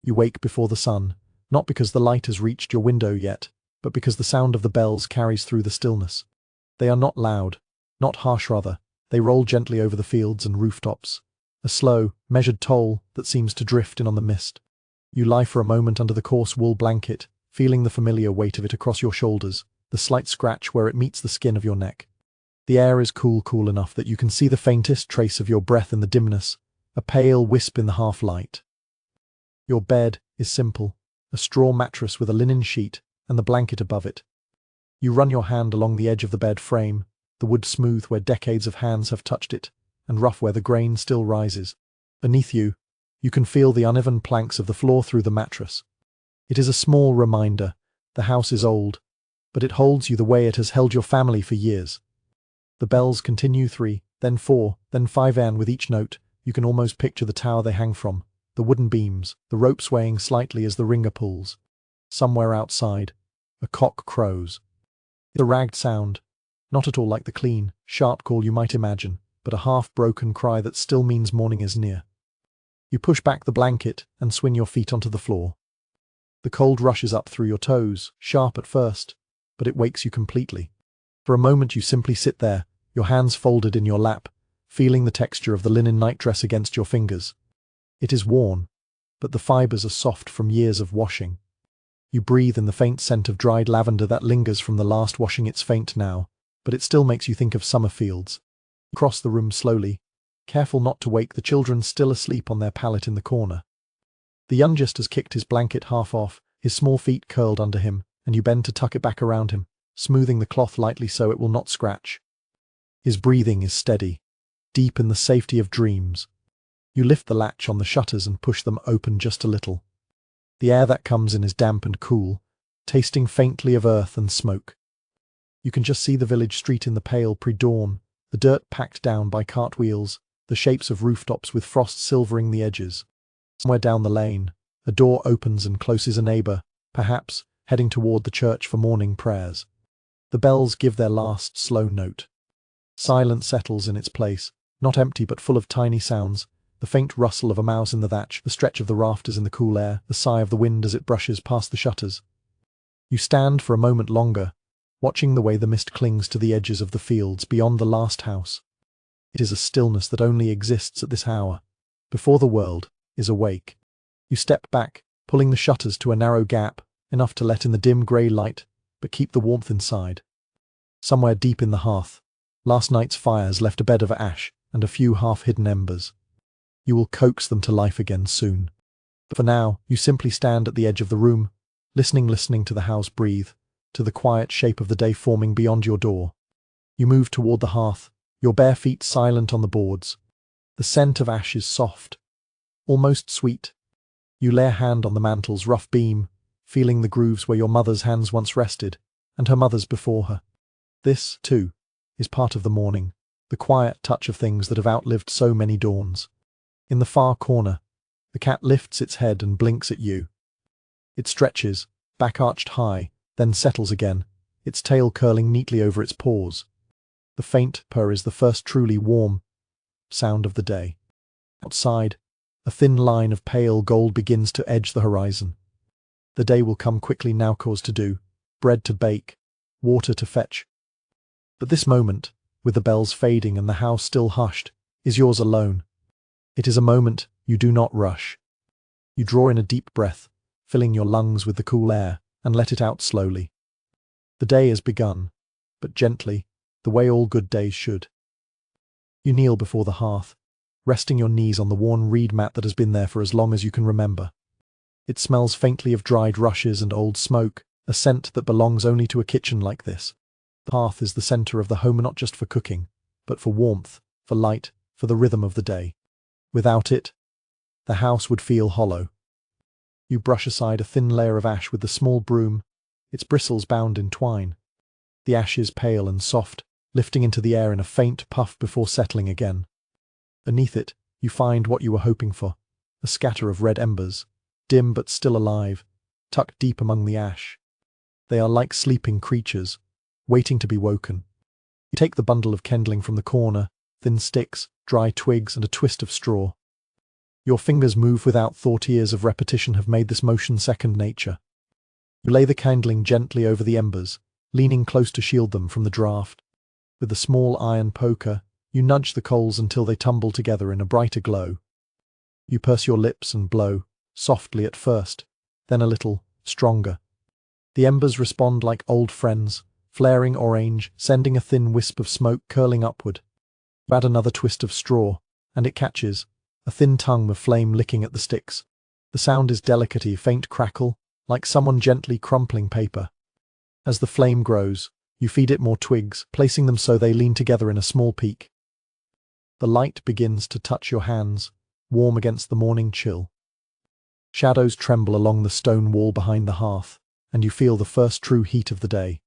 You wake before the sun, not because the light has reached your window yet, but because the sound of the bells carries through the stillness. They are not loud, not harsh rather, they roll gently over the fields and rooftops, a slow, measured toll that seems to drift in on the mist. You lie for a moment under the coarse wool blanket, feeling the familiar weight of it across your shoulders, the slight scratch where it meets the skin of your neck. The air is cool enough that you can see the faintest trace of your breath in the dimness, a pale wisp in the half-light. Your bed is simple, a straw mattress with a linen sheet and the blanket above it. You run your hand along the edge of the bed frame, the wood smooth where decades of hands have touched it, and rough where the grain still rises. Beneath you, you can feel the uneven planks of the floor through the mattress. It is a small reminder. The house is old, but it holds you the way it has held your family for years. The bells continue 3, then 4, then 5, and with each note, you can almost picture the tower they hang from, the wooden beams, the rope swaying slightly as the ringer pulls. Somewhere outside, a cock crows. It's a ragged sound, not at all like the clean, sharp call you might imagine, but a half-broken cry that still means morning is near. You push back the blanket and swing your feet onto the floor. The cold rushes up through your toes, sharp at first, but it wakes you completely. For a moment you simply sit there, your hands folded in your lap, feeling the texture of the linen nightdress against your fingers. It is worn, but the fibers are soft from years of washing. You breathe in the faint scent of dried lavender that lingers from the last washing. It's faint now, but it still makes you think of summer fields. You cross the room slowly, careful not to wake the children still asleep on their pallet in the corner. The youngest has kicked his blanket half off, his small feet curled under him, and you bend to tuck it back around him, smoothing the cloth lightly so it will not scratch. His breathing is steady, deep in the safety of dreams. You lift the latch on the shutters and push them open just a little. The air that comes in is damp and cool, tasting faintly of earth and smoke. You can just see the village street in the pale pre-dawn, the dirt packed down by cartwheels, the shapes of rooftops with frost silvering the edges. Somewhere down the lane, a door opens and closes. A neighbour, perhaps, heading toward the church for morning prayers. The bells give their last slow note. Silence settles in its place, not empty but full of tiny sounds, the faint rustle of a mouse in the thatch, the stretch of the rafters in the cool air, the sigh of the wind as it brushes past the shutters. You stand for a moment longer, watching the way the mist clings to the edges of the fields beyond the last house. It is a stillness that only exists at this hour, before the world is awake. You step back, pulling the shutters to a narrow gap, enough to let in the dim grey light, but keep the warmth inside. Somewhere deep in the hearth, last night's fires left a bed of ash and a few half-hidden embers. You will coax them to life again soon. But for now, you simply stand at the edge of the room, listening to the house breathe, to the quiet shape of the day forming beyond your door. You move toward the hearth, your bare feet silent on the boards. The scent of ash is soft, almost sweet. You lay a hand on the mantle's rough beam, feeling the grooves where your mother's hands once rested, and her mother's before her. This, too, is part of the morning, the quiet touch of things that have outlived so many dawns. In the far corner, the cat lifts its head and blinks at you. It stretches, back arched high, then settles again, its tail curling neatly over its paws. The faint purr is the first truly warm sound of the day. Outside, a thin line of pale gold begins to edge the horizon. The day will come quickly now, cause to do, bread to bake, water to fetch. But this moment, with the bells fading and the house still hushed, is yours alone. It is a moment you do not rush. You draw in a deep breath, filling your lungs with the cool air, and let it out slowly. The day has begun, but gently, the way all good days should. You kneel before the hearth, resting your knees on the worn reed mat that has been there for as long as you can remember. It smells faintly of dried rushes and old smoke, a scent that belongs only to a kitchen like this. The hearth is the center of the home, not just for cooking, but for warmth, for light, for the rhythm of the day. Without it, the house would feel hollow. You brush aside a thin layer of ash with the small broom, its bristles bound in twine. The ashes pale and soft, lifting into the air in a faint puff before settling again. Beneath it, you find what you were hoping for, a scatter of red embers, dim but still alive, tucked deep among the ash. They are like sleeping creatures, waiting to be woken. You take the bundle of kindling from the corner, thin sticks, dry twigs, and a twist of straw. Your fingers move without thought. Years of repetition have made this motion second nature. You lay the kindling gently over the embers, leaning close to shield them from the draught. With a small iron poker, you nudge the coals until they tumble together in a brighter glow. You purse your lips and blow, softly at first, then a little stronger. The embers respond like old friends, flaring orange, sending a thin wisp of smoke curling upward. You add another twist of straw, and it catches, a thin tongue of flame licking at the sticks. The sound is delicate, a faint crackle, like someone gently crumpling paper. As the flame grows, you feed it more twigs, placing them so they lean together in a small peak. The light begins to touch your hands, warm against the morning chill. Shadows tremble along the stone wall behind the hearth, and you feel the first true heat of the day.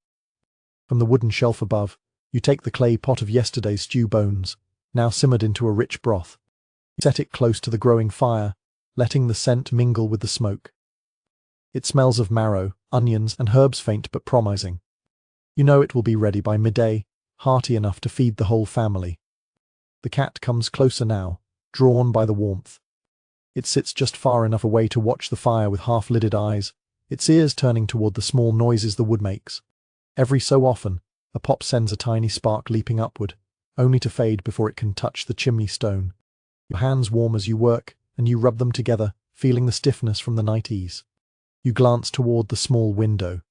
From the wooden shelf above, you take the clay pot of yesterday's stew bones, now simmered into a rich broth. You set it close to the growing fire, letting the scent mingle with the smoke. It smells of marrow, onions, and herbs, faint but promising. You know it will be ready by midday, hearty enough to feed the whole family. The cat comes closer now, drawn by the warmth. It sits just far enough away to watch the fire with half-lidded eyes, its ears turning toward the small noises the wood makes. Every so often, a pop sends a tiny spark leaping upward, only to fade before it can touch the chimney stone. Your hands warm as you work, and you rub them together, feeling the stiffness from the night ease. You glance toward the small window.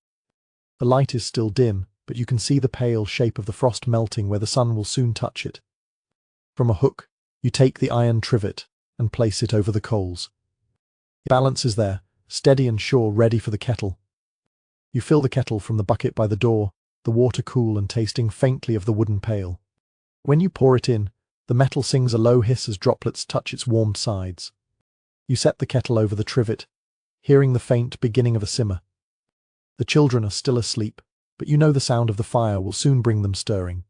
The light is still dim, but you can see the pale shape of the frost melting where the sun will soon touch it. From a hook, you take the iron trivet and place it over the coals. It balances there, steady and sure, ready for the kettle. You fill the kettle from the bucket by the door, the water cool and tasting faintly of the wooden pail. When you pour it in, the metal sings a low hiss as droplets touch its warmed sides. You set the kettle over the trivet, hearing the faint beginning of a simmer. The children are still asleep, but you know the sound of the fire will soon bring them stirring.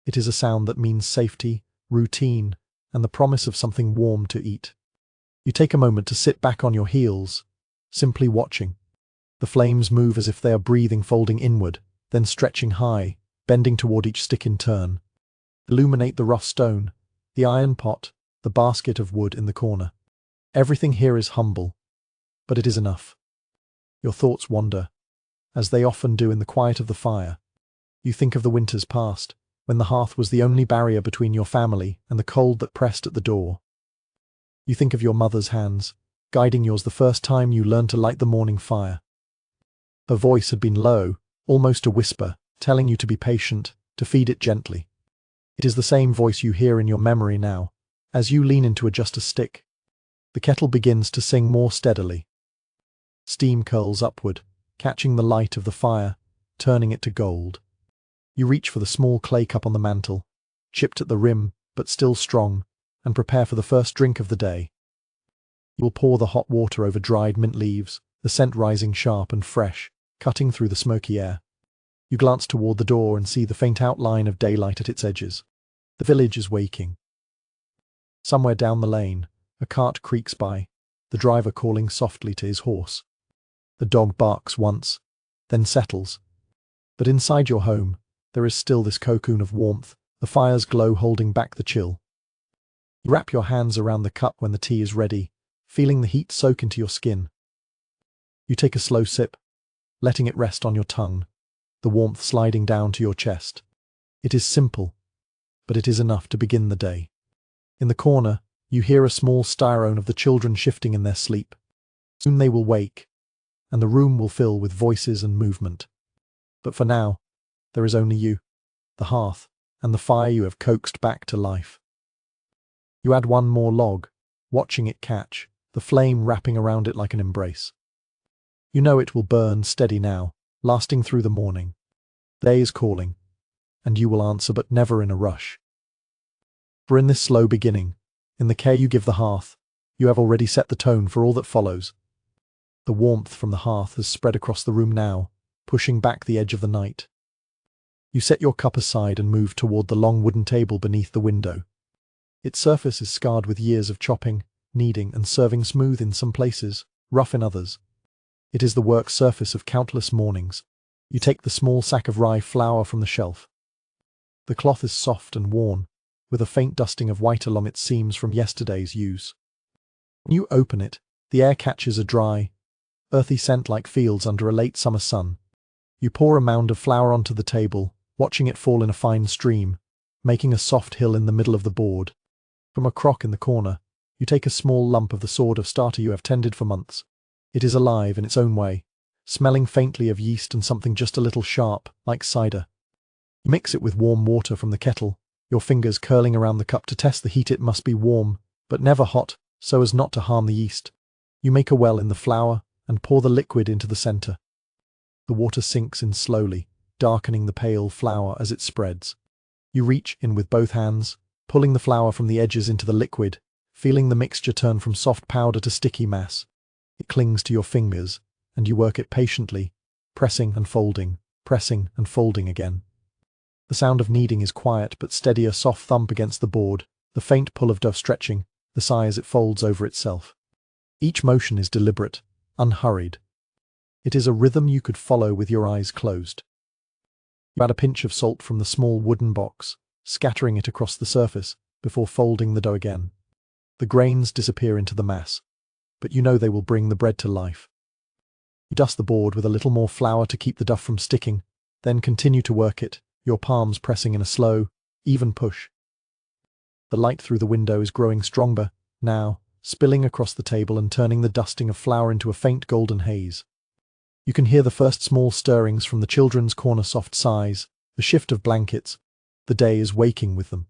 It is a sound that means safety, routine, and the promise of something warm to eat. You take a moment to sit back on your heels, simply watching. The flames move as if they are breathing, folding inward, then stretching high, bending toward each stick in turn. Illuminate the rough stone, the iron pot, the basket of wood in the corner. Everything here is humble, but it is enough. Your thoughts wander, as they often do in the quiet of the fire. You think of the winters past, when the hearth was the only barrier between your family and the cold that pressed at the door. You think of your mother's hands, guiding yours the first time you learned to light the morning fire. Her voice had been low, almost a whisper, telling you to be patient, to feed it gently. It is the same voice you hear in your memory now, as you lean in to adjust a stick. The kettle begins to sing more steadily. Steam curls upward, catching the light of the fire, turning it to gold. You reach for the small clay cup on the mantel, chipped at the rim, but still strong, and prepare for the first drink of the day. You will pour the hot water over dried mint leaves, the scent rising sharp and fresh, cutting through the smoky air. You glance toward the door and see the faint outline of daylight at its edges. The village is waking. Somewhere down the lane, a cart creaks by, the driver calling softly to his horse. The dog barks once, then settles. But inside your home, there is still this cocoon of warmth, the fire's glow holding back the chill. You wrap your hands around the cup when the tea is ready, feeling the heat soak into your skin. You take a slow sip, letting it rest on your tongue, the warmth sliding down to your chest. It is simple, but it is enough to begin the day. In the corner, you hear a small styrone of the children shifting in their sleep. Soon they will wake, and the room will fill with voices and movement. But for now, there is only you, the hearth, and the fire you have coaxed back to life. You add one more log, watching it catch, the flame wrapping around it like an embrace. You know it will burn steady now, lasting through the morning. Day is calling, and you will answer, but never in a rush. For in this slow beginning, in the care you give the hearth, you have already set the tone for all that follows. The warmth from the hearth has spread across the room now, pushing back the edge of the night. You set your cup aside and move toward the long wooden table beneath the window. Its surface is scarred with years of chopping, kneading, and serving, smooth in some places, rough in others. It is the work surface of countless mornings. You take the small sack of rye flour from the shelf. The cloth is soft and worn, with a faint dusting of white along its seams from yesterday's use. When you open it, the air catches a dry, earthy scent like fields under a late summer sun. You pour a mound of flour onto the table, watching it fall in a fine stream, making a soft hill in the middle of the board. From a crock in the corner, you take a small lump of the sort of starter you have tended for months. It is alive in its own way, smelling faintly of yeast and something just a little sharp, like cider. You mix it with warm water from the kettle, your fingers curling around the cup to test the heat. It must be warm, but never hot, so as not to harm the yeast. You make a well in the flour and pour the liquid into the center. The water sinks in slowly, darkening the pale flour as it spreads. You reach in with both hands, pulling the flour from the edges into the liquid, feeling the mixture turn from soft powder to sticky mass. It clings to your fingers, and you work it patiently, pressing and folding again. The sound of kneading is quiet but steady, a soft thump against the board, the faint pull of dough stretching, the sigh as it folds over itself. Each motion is deliberate, unhurried. It is a rhythm you could follow with your eyes closed. You add a pinch of salt from the small wooden box, scattering it across the surface, before folding the dough again. The grains disappear into the mass, but you know they will bring the bread to life. You dust the board with a little more flour to keep the dough from sticking, then continue to work it, your palms pressing in a slow, even push. The light through the window is growing stronger, now, spilling across the table and turning the dusting of flour into a faint golden haze. You can hear the first small stirrings from the children's corner, soft sighs, the shift of blankets. The day is waking with them.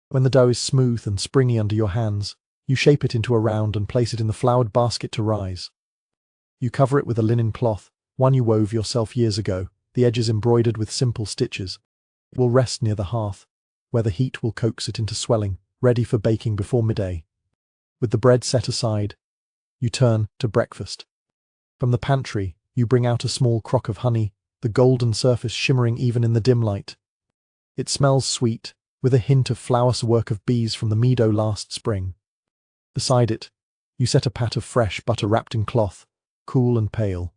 When the dough is smooth and springy under your hands, you shape it into a round and place it in the floured basket to rise. You cover it with a linen cloth, one you wove yourself years ago, the edges embroidered with simple stitches. It will rest near the hearth, where the heat will coax it into swelling, ready for baking before midday. With the bread set aside, you turn to breakfast. From the pantry, you bring out a small crock of honey, the golden surface shimmering even in the dim light. It smells sweet, with a hint of flour, work of bees from the meadow last spring. Beside it, you set a pat of fresh butter wrapped in cloth, cool and pale.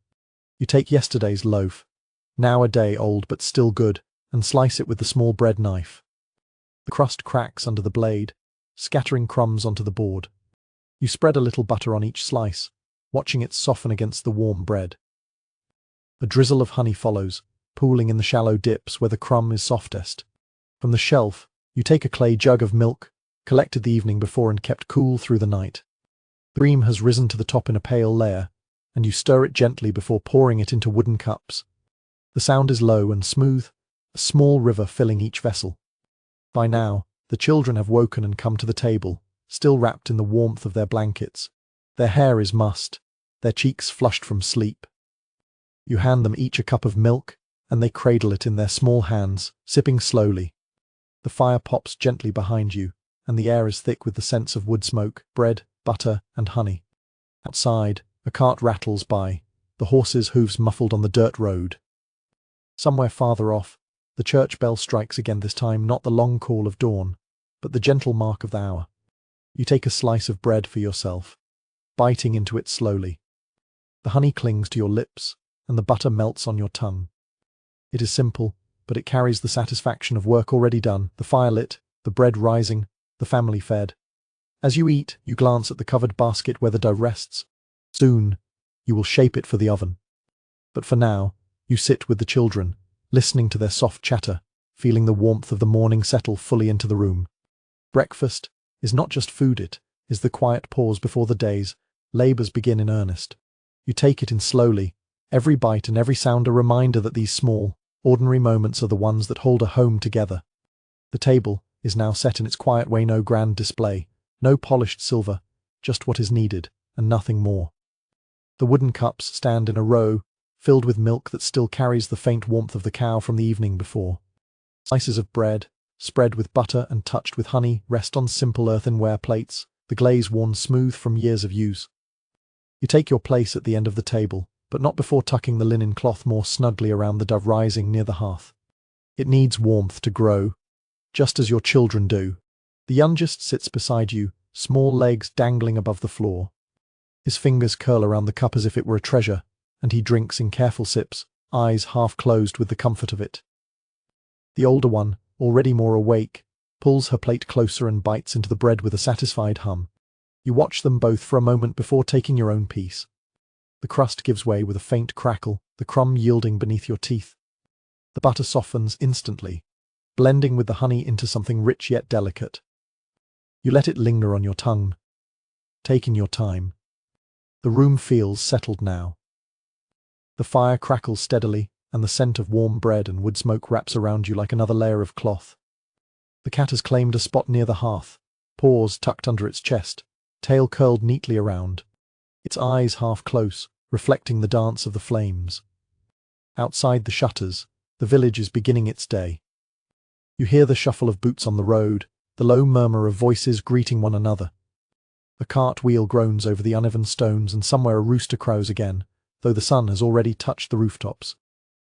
You take yesterday's loaf, now a day old but still good, and slice it with the small bread knife. The crust cracks under the blade, scattering crumbs onto the board. You spread a little butter on each slice, watching it soften against the warm bread. A drizzle of honey follows, pooling in the shallow dips where the crumb is softest. From the shelf, you take a clay jug of milk, collected the evening before and kept cool through the night. The cream has risen to the top in a pale layer, and you stir it gently before pouring it into wooden cups. The sound is low and smooth, a small river filling each vessel. By now, the children have woken and come to the table, still wrapped in the warmth of their blankets. Their hair is mussed, their cheeks flushed from sleep. You hand them each a cup of milk, and they cradle it in their small hands, sipping slowly. The fire pops gently behind you, and the air is thick with the scents of wood smoke, bread, butter, and honey. Outside, a cart rattles by, the horse's hooves muffled on the dirt road. Somewhere farther off, the church bell strikes again, this time not the long call of dawn, but the gentle mark of the hour. You take a slice of bread for yourself, biting into it slowly. The honey clings to your lips, and the butter melts on your tongue. It is simple, but it carries the satisfaction of work already done, the fire lit, the bread rising, the family fed. As you eat, you glance at the covered basket where the dough rests. Soon, you will shape it for the oven. But for now, you sit with the children, listening to their soft chatter, feeling the warmth of the morning settle fully into the room. Breakfast is not just food, it is the quiet pause before the day's labors begin in earnest. You take it in slowly, every bite and every sound a reminder that these small, ordinary moments are the ones that hold a home together. The table is now set in its quiet way, no grand display, no polished silver, just what is needed, and nothing more. The wooden cups stand in a row, filled with milk that still carries the faint warmth of the cow from the evening before. Slices of bread, spread with butter and touched with honey, rest on simple earthenware plates, the glaze worn smooth from years of use. You take your place at the end of the table, but not before tucking the linen cloth more snugly around the dough rising near the hearth. It needs warmth to grow, just as your children do. The youngest sits beside you, small legs dangling above the floor. His fingers curl around the cup as if it were a treasure, and he drinks in careful sips, eyes half closed with the comfort of it. The older one, already more awake, pulls her plate closer and bites into the bread with a satisfied hum. You watch them both for a moment before taking your own piece. The crust gives way with a faint crackle, the crumb yielding beneath your teeth. The butter softens instantly, blending with the honey into something rich yet delicate. You let it linger on your tongue, taking your time. The room feels settled now. The fire crackles steadily, and the scent of warm bread and wood smoke wraps around you like another layer of cloth. The cat has claimed a spot near the hearth, paws tucked under its chest, tail curled neatly around, its eyes half close, reflecting the dance of the flames. Outside the shutters, the village is beginning its day. You hear the shuffle of boots on the road, the low murmur of voices greeting one another. A cart wheel groans over the uneven stones, and somewhere a rooster crows again, though the sun has already touched the rooftops.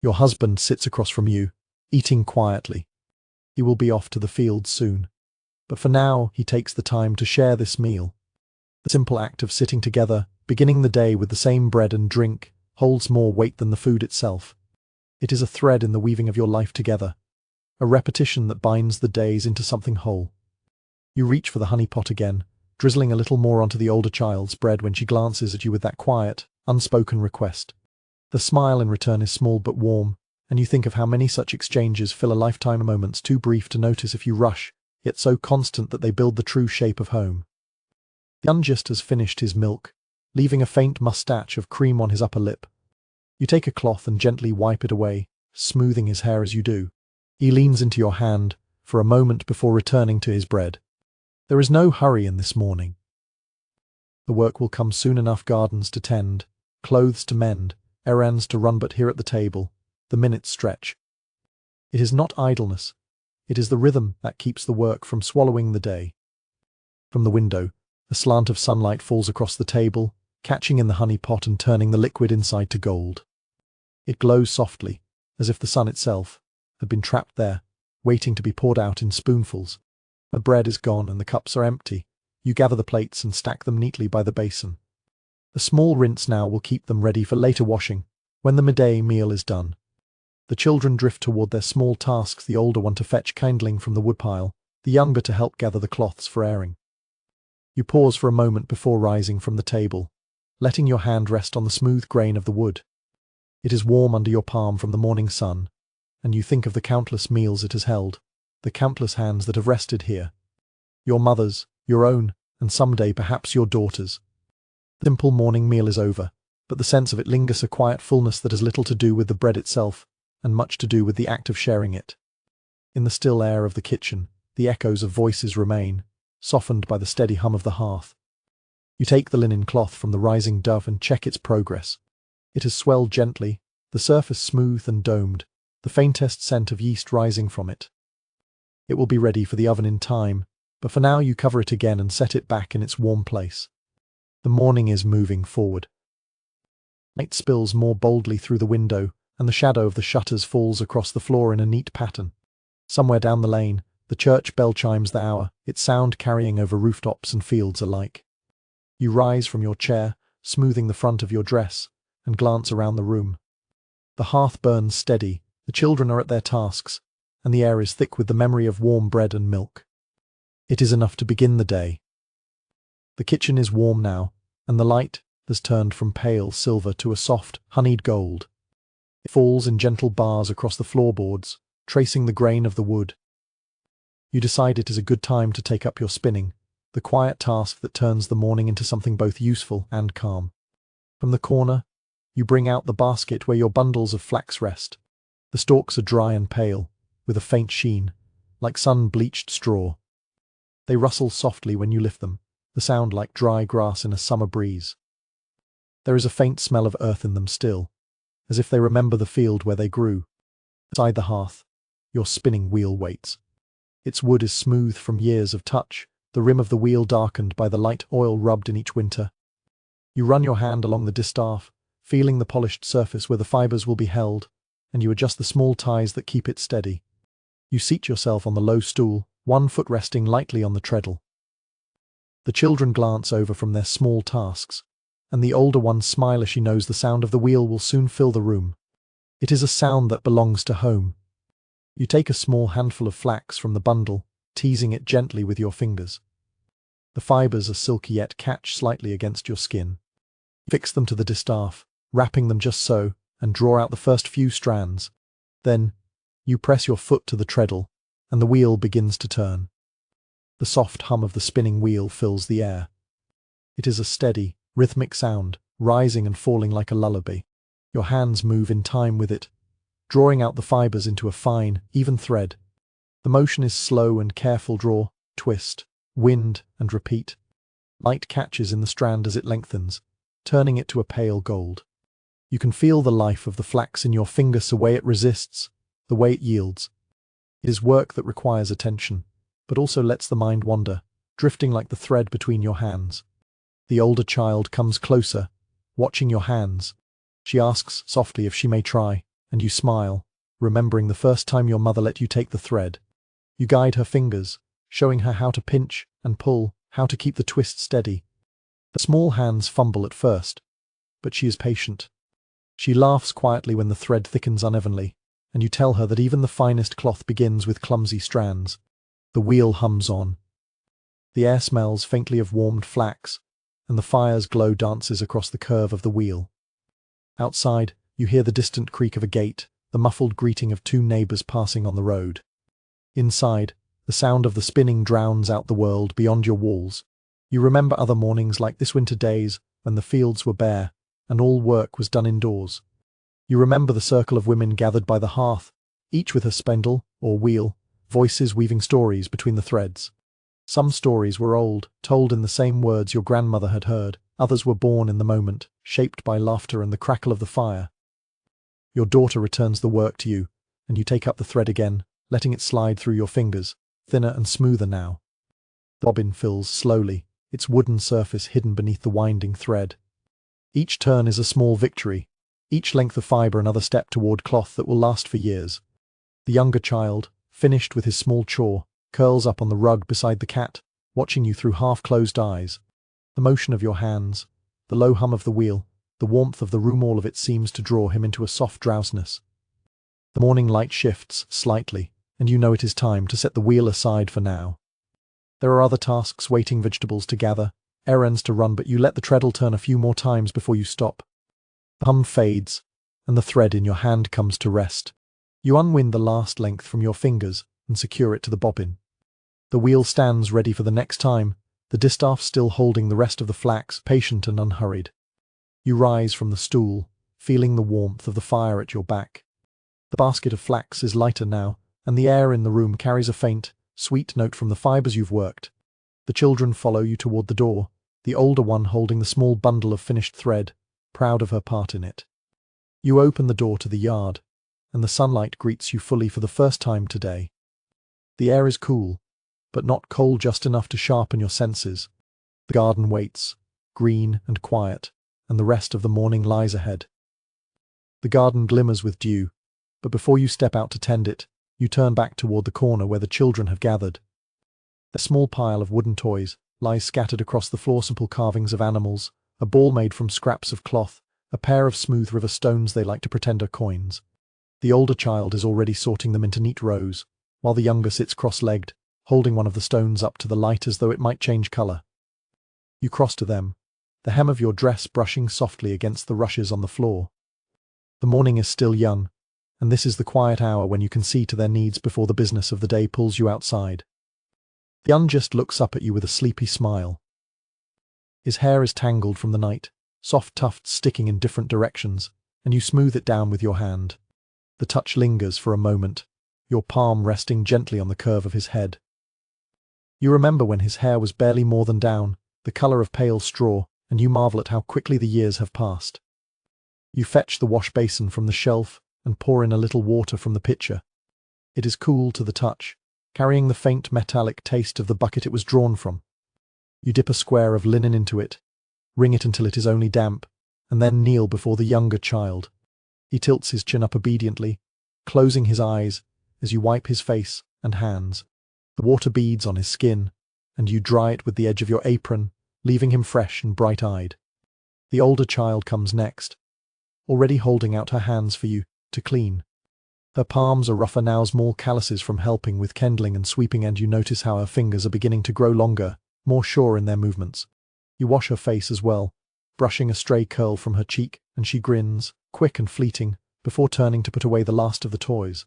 Your husband sits across from you, eating quietly. He will be off to the fields soon. But for now, he takes the time to share this meal. The simple act of sitting together, beginning the day with the same bread and drink, holds more weight than the food itself. It is a thread in the weaving of your life together, a repetition that binds the days into something whole. You reach for the honey pot again, drizzling a little more onto the older child's bread when she glances at you with that quiet, unspoken request. The smile in return is small but warm, and you think of how many such exchanges fill a lifetime of moments too brief to notice if you rush, yet so constant that they build the true shape of home. The young Just has finished his milk, leaving a faint moustache of cream on his upper lip. You take a cloth and gently wipe it away, smoothing his hair as you do. He leans into your hand for a moment before returning to his bread. There is no hurry in this morning. The work will come soon enough: gardens to tend, clothes to mend, errands to run, but here at the table, the minutes stretch. It is not idleness. It is the rhythm that keeps the work from swallowing the day. From the window, a slant of sunlight falls across the table, catching in the honey pot and turning the liquid inside to gold. It glows softly, as if the sun itself had been trapped there, waiting to be poured out in spoonfuls. The bread is gone and the cups are empty. You gather the plates and stack them neatly by the basin. A small rinse now will keep them ready for later washing, when the midday meal is done. The children drift toward their small tasks, the older one to fetch kindling from the woodpile, the younger to help gather the cloths for airing. You pause for a moment before rising from the table, letting your hand rest on the smooth grain of the wood. It is warm under your palm from the morning sun, and you think of the countless meals it has held, the countless hands that have rested here. Your mother's, your own, and someday perhaps your daughter's. The simple morning meal is over, but the sense of it lingers, a quiet fullness that has little to do with the bread itself, and much to do with the act of sharing it. In the still air of the kitchen, the echoes of voices remain, softened by the steady hum of the hearth. You take the linen cloth from the rising dove and check its progress. It has swelled gently, the surface smooth and domed, the faintest scent of yeast rising from it. It will be ready for the oven in time, but for now you cover it again and set it back in its warm place. The morning is moving forward. Light spills more boldly through the window, and the shadow of the shutters falls across the floor in a neat pattern. Somewhere down the lane, the church bell chimes the hour, its sound carrying over rooftops and fields alike. You rise from your chair, smoothing the front of your dress, and glance around the room. The hearth burns steady, the children are at their tasks, and the air is thick with the memory of warm bread and milk. It is enough to begin the day. The kitchen is warm now, and the light has turned from pale silver to a soft, honeyed gold. It falls in gentle bars across the floorboards, tracing the grain of the wood. You decide it is a good time to take up your spinning, the quiet task that turns the morning into something both useful and calm. From the corner, you bring out the basket where your bundles of flax rest. The stalks are dry and pale, with a faint sheen, like sun-bleached straw. They rustle softly when you lift them, the sound like dry grass in a summer breeze. There is a faint smell of earth in them still, as if they remember the field where they grew. Beside the hearth, your spinning wheel waits. Its wood is smooth from years of touch, the rim of the wheel darkened by the light oil rubbed in each winter. You run your hand along the distaff, feeling the polished surface where the fibers will be held, and you adjust the small ties that keep it steady. You seat yourself on the low stool, one foot resting lightly on the treadle. The children glance over from their small tasks, and the older one smiles as she knows the sound of the wheel will soon fill the room. It is a sound that belongs to home. You take a small handful of flax from the bundle, teasing it gently with your fingers. The fibers are silky yet catch slightly against your skin. Fix them to the distaff, wrapping them just so, and draw out the first few strands. Then, you press your foot to the treadle, and the wheel begins to turn. The soft hum of the spinning wheel fills the air. It is a steady, rhythmic sound, rising and falling like a lullaby. Your hands move in time with it, drawing out the fibers into a fine, even thread. The motion is slow and careful: draw, twist, wind, and repeat. Light catches in the strand as it lengthens, turning it to a pale gold. You can feel the life of the flax in your fingers, the way it resists, the way it yields. It is work that requires attention, but also lets the mind wander, drifting like the thread between your hands. The older child comes closer, watching your hands. She asks softly if she may try, and you smile, remembering the first time your mother let you take the thread. You guide her fingers, showing her how to pinch and pull, how to keep the twist steady. The small hands fumble at first, but she is patient. She laughs quietly when the thread thickens unevenly, and you tell her that even the finest cloth begins with clumsy strands. The wheel hums on. The air smells faintly of warmed flax, and the fire's glow dances across the curve of the wheel. Outside, you hear the distant creak of a gate, the muffled greeting of two neighbors passing on the road. Inside, the sound of the spinning drowns out the world beyond your walls. You remember other mornings like this, winter days, when the fields were bare, and all work was done indoors. You remember the circle of women gathered by the hearth, each with her spindle or wheel, voices weaving stories between the threads. Some stories were old, told in the same words your grandmother had heard. Others were born in the moment, shaped by laughter and the crackle of the fire. Your daughter returns the work to you, and you take up the thread again, letting it slide through your fingers, thinner and smoother now. The bobbin fills slowly, its wooden surface hidden beneath the winding thread. Each turn is a small victory, each length of fiber another step toward cloth that will last for years. The younger child, finished with his small chore, curls up on the rug beside the cat, watching you through half-closed eyes. The motion of your hands, the low hum of the wheel, the warmth of the room, all of it seems to draw him into a soft drowsiness. The morning light shifts slightly, and you know it is time to set the wheel aside for now. There are other tasks waiting: vegetables to gather, errands to run, but you let the treadle turn a few more times before you stop. The hum fades, and the thread in your hand comes to rest. You unwind the last length from your fingers and secure it to the bobbin. The wheel stands ready for the next time, the distaff still holding the rest of the flax, patient and unhurried. You rise from the stool, feeling the warmth of the fire at your back. The basket of flax is lighter now, and the air in the room carries a faint, sweet note from the fibers you've worked. The children follow you toward the door, the older one holding the small bundle of finished thread, proud of her part in it. You open the door to the yard, and the sunlight greets you fully for the first time today. The air is cool, but not cold, just enough to sharpen your senses. The garden waits, green and quiet, and the rest of the morning lies ahead. The garden glimmers with dew, but before you step out to tend it, you turn back toward the corner where the children have gathered. A small pile of wooden toys lies scattered across the floor: simple carvings of animals, a ball made from scraps of cloth, a pair of smooth river stones they like to pretend are coins. The older child is already sorting them into neat rows, while the younger sits cross-legged, holding one of the stones up to the light as though it might change color. You cross to them, the hem of your dress brushing softly against the rushes on the floor. The morning is still young, and this is the quiet hour when you can see to their needs before the business of the day pulls you outside. The youngest looks up at you with a sleepy smile. His hair is tangled from the night, soft tufts sticking in different directions, and you smooth it down with your hand. The touch lingers for a moment, your palm resting gently on the curve of his head. You remember when his hair was barely more than down, the color of pale straw, and you marvel at how quickly the years have passed. You fetch the wash basin from the shelf and pour in a little water from the pitcher. It is cool to the touch, carrying the faint metallic taste of the bucket it was drawn from. You dip a square of linen into it, wring it until it is only damp, and then kneel before the younger child. He tilts his chin up obediently, closing his eyes as you wipe his face and hands. The water beads on his skin, and you dry it with the edge of your apron, leaving him fresh and bright-eyed. The older child comes next, already holding out her hands for you to clean. Her palms are rougher now, small calluses from helping with kindling and sweeping, and you notice how her fingers are beginning to grow longer, more sure in their movements. You wash her face as well, brushing a stray curl from her cheek, and she grins, quick and fleeting, before turning to put away the last of the toys.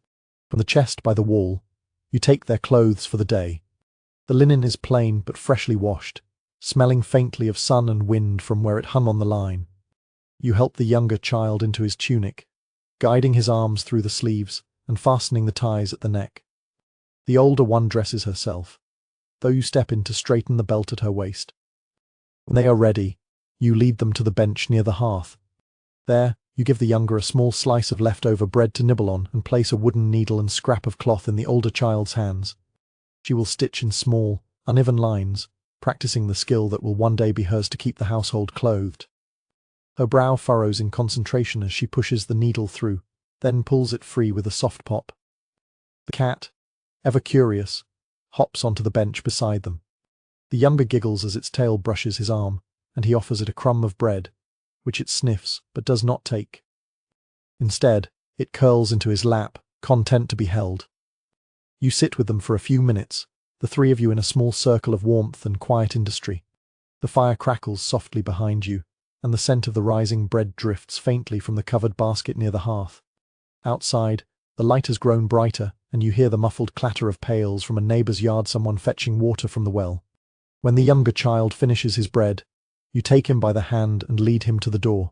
From the chest by the wall, you take their clothes for the day. The linen is plain but freshly washed, smelling faintly of sun and wind from where it hung on the line. You help the younger child into his tunic, guiding his arms through the sleeves and fastening the ties at the neck. The older one dresses herself, though you step in to straighten the belt at her waist. When they are ready, you lead them to the bench near the hearth. There, you give the younger a small slice of leftover bread to nibble on and place a wooden needle and scrap of cloth in the older child's hands. She will stitch in small, uneven lines, practicing the skill that will one day be hers to keep the household clothed. Her brow furrows in concentration as she pushes the needle through, then pulls it free with a soft pop. The cat, ever curious, hops onto the bench beside them. The younger giggles as its tail brushes his arm, and he offers it a crumb of bread, which it sniffs but does not take. Instead, it curls into his lap, content to be held. You sit with them for a few minutes, the three of you in a small circle of warmth and quiet industry. The fire crackles softly behind you, and the scent of the rising bread drifts faintly from the covered basket near the hearth. Outside, the light has grown brighter, and you hear the muffled clatter of pails from a neighbor's yard, someone fetching water from the well. When the younger child finishes his bread, you take him by the hand and lead him to the door.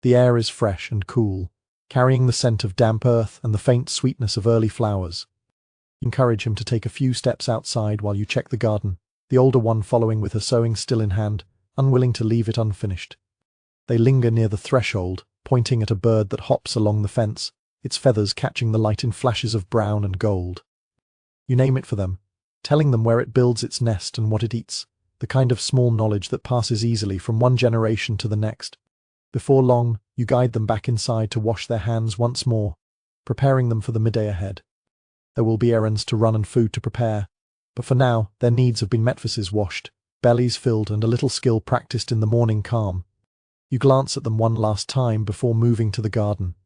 The air is fresh and cool, carrying the scent of damp earth and the faint sweetness of early flowers. You encourage him to take a few steps outside while you check the garden, the older one following with her sewing still in hand, unwilling to leave it unfinished. They linger near the threshold, pointing at a bird that hops along the fence, its feathers catching the light in flashes of brown and gold. You name it for them, telling them where it builds its nest and what it eats, the kind of small knowledge that passes easily from one generation to the next. Before long, you guide them back inside to wash their hands once more, preparing them for the midday ahead. There will be errands to run and food to prepare, but for now, their needs have been met. Faces washed, bellies filled, and a little skill practiced in the morning calm. You glance at them one last time before moving to the garden.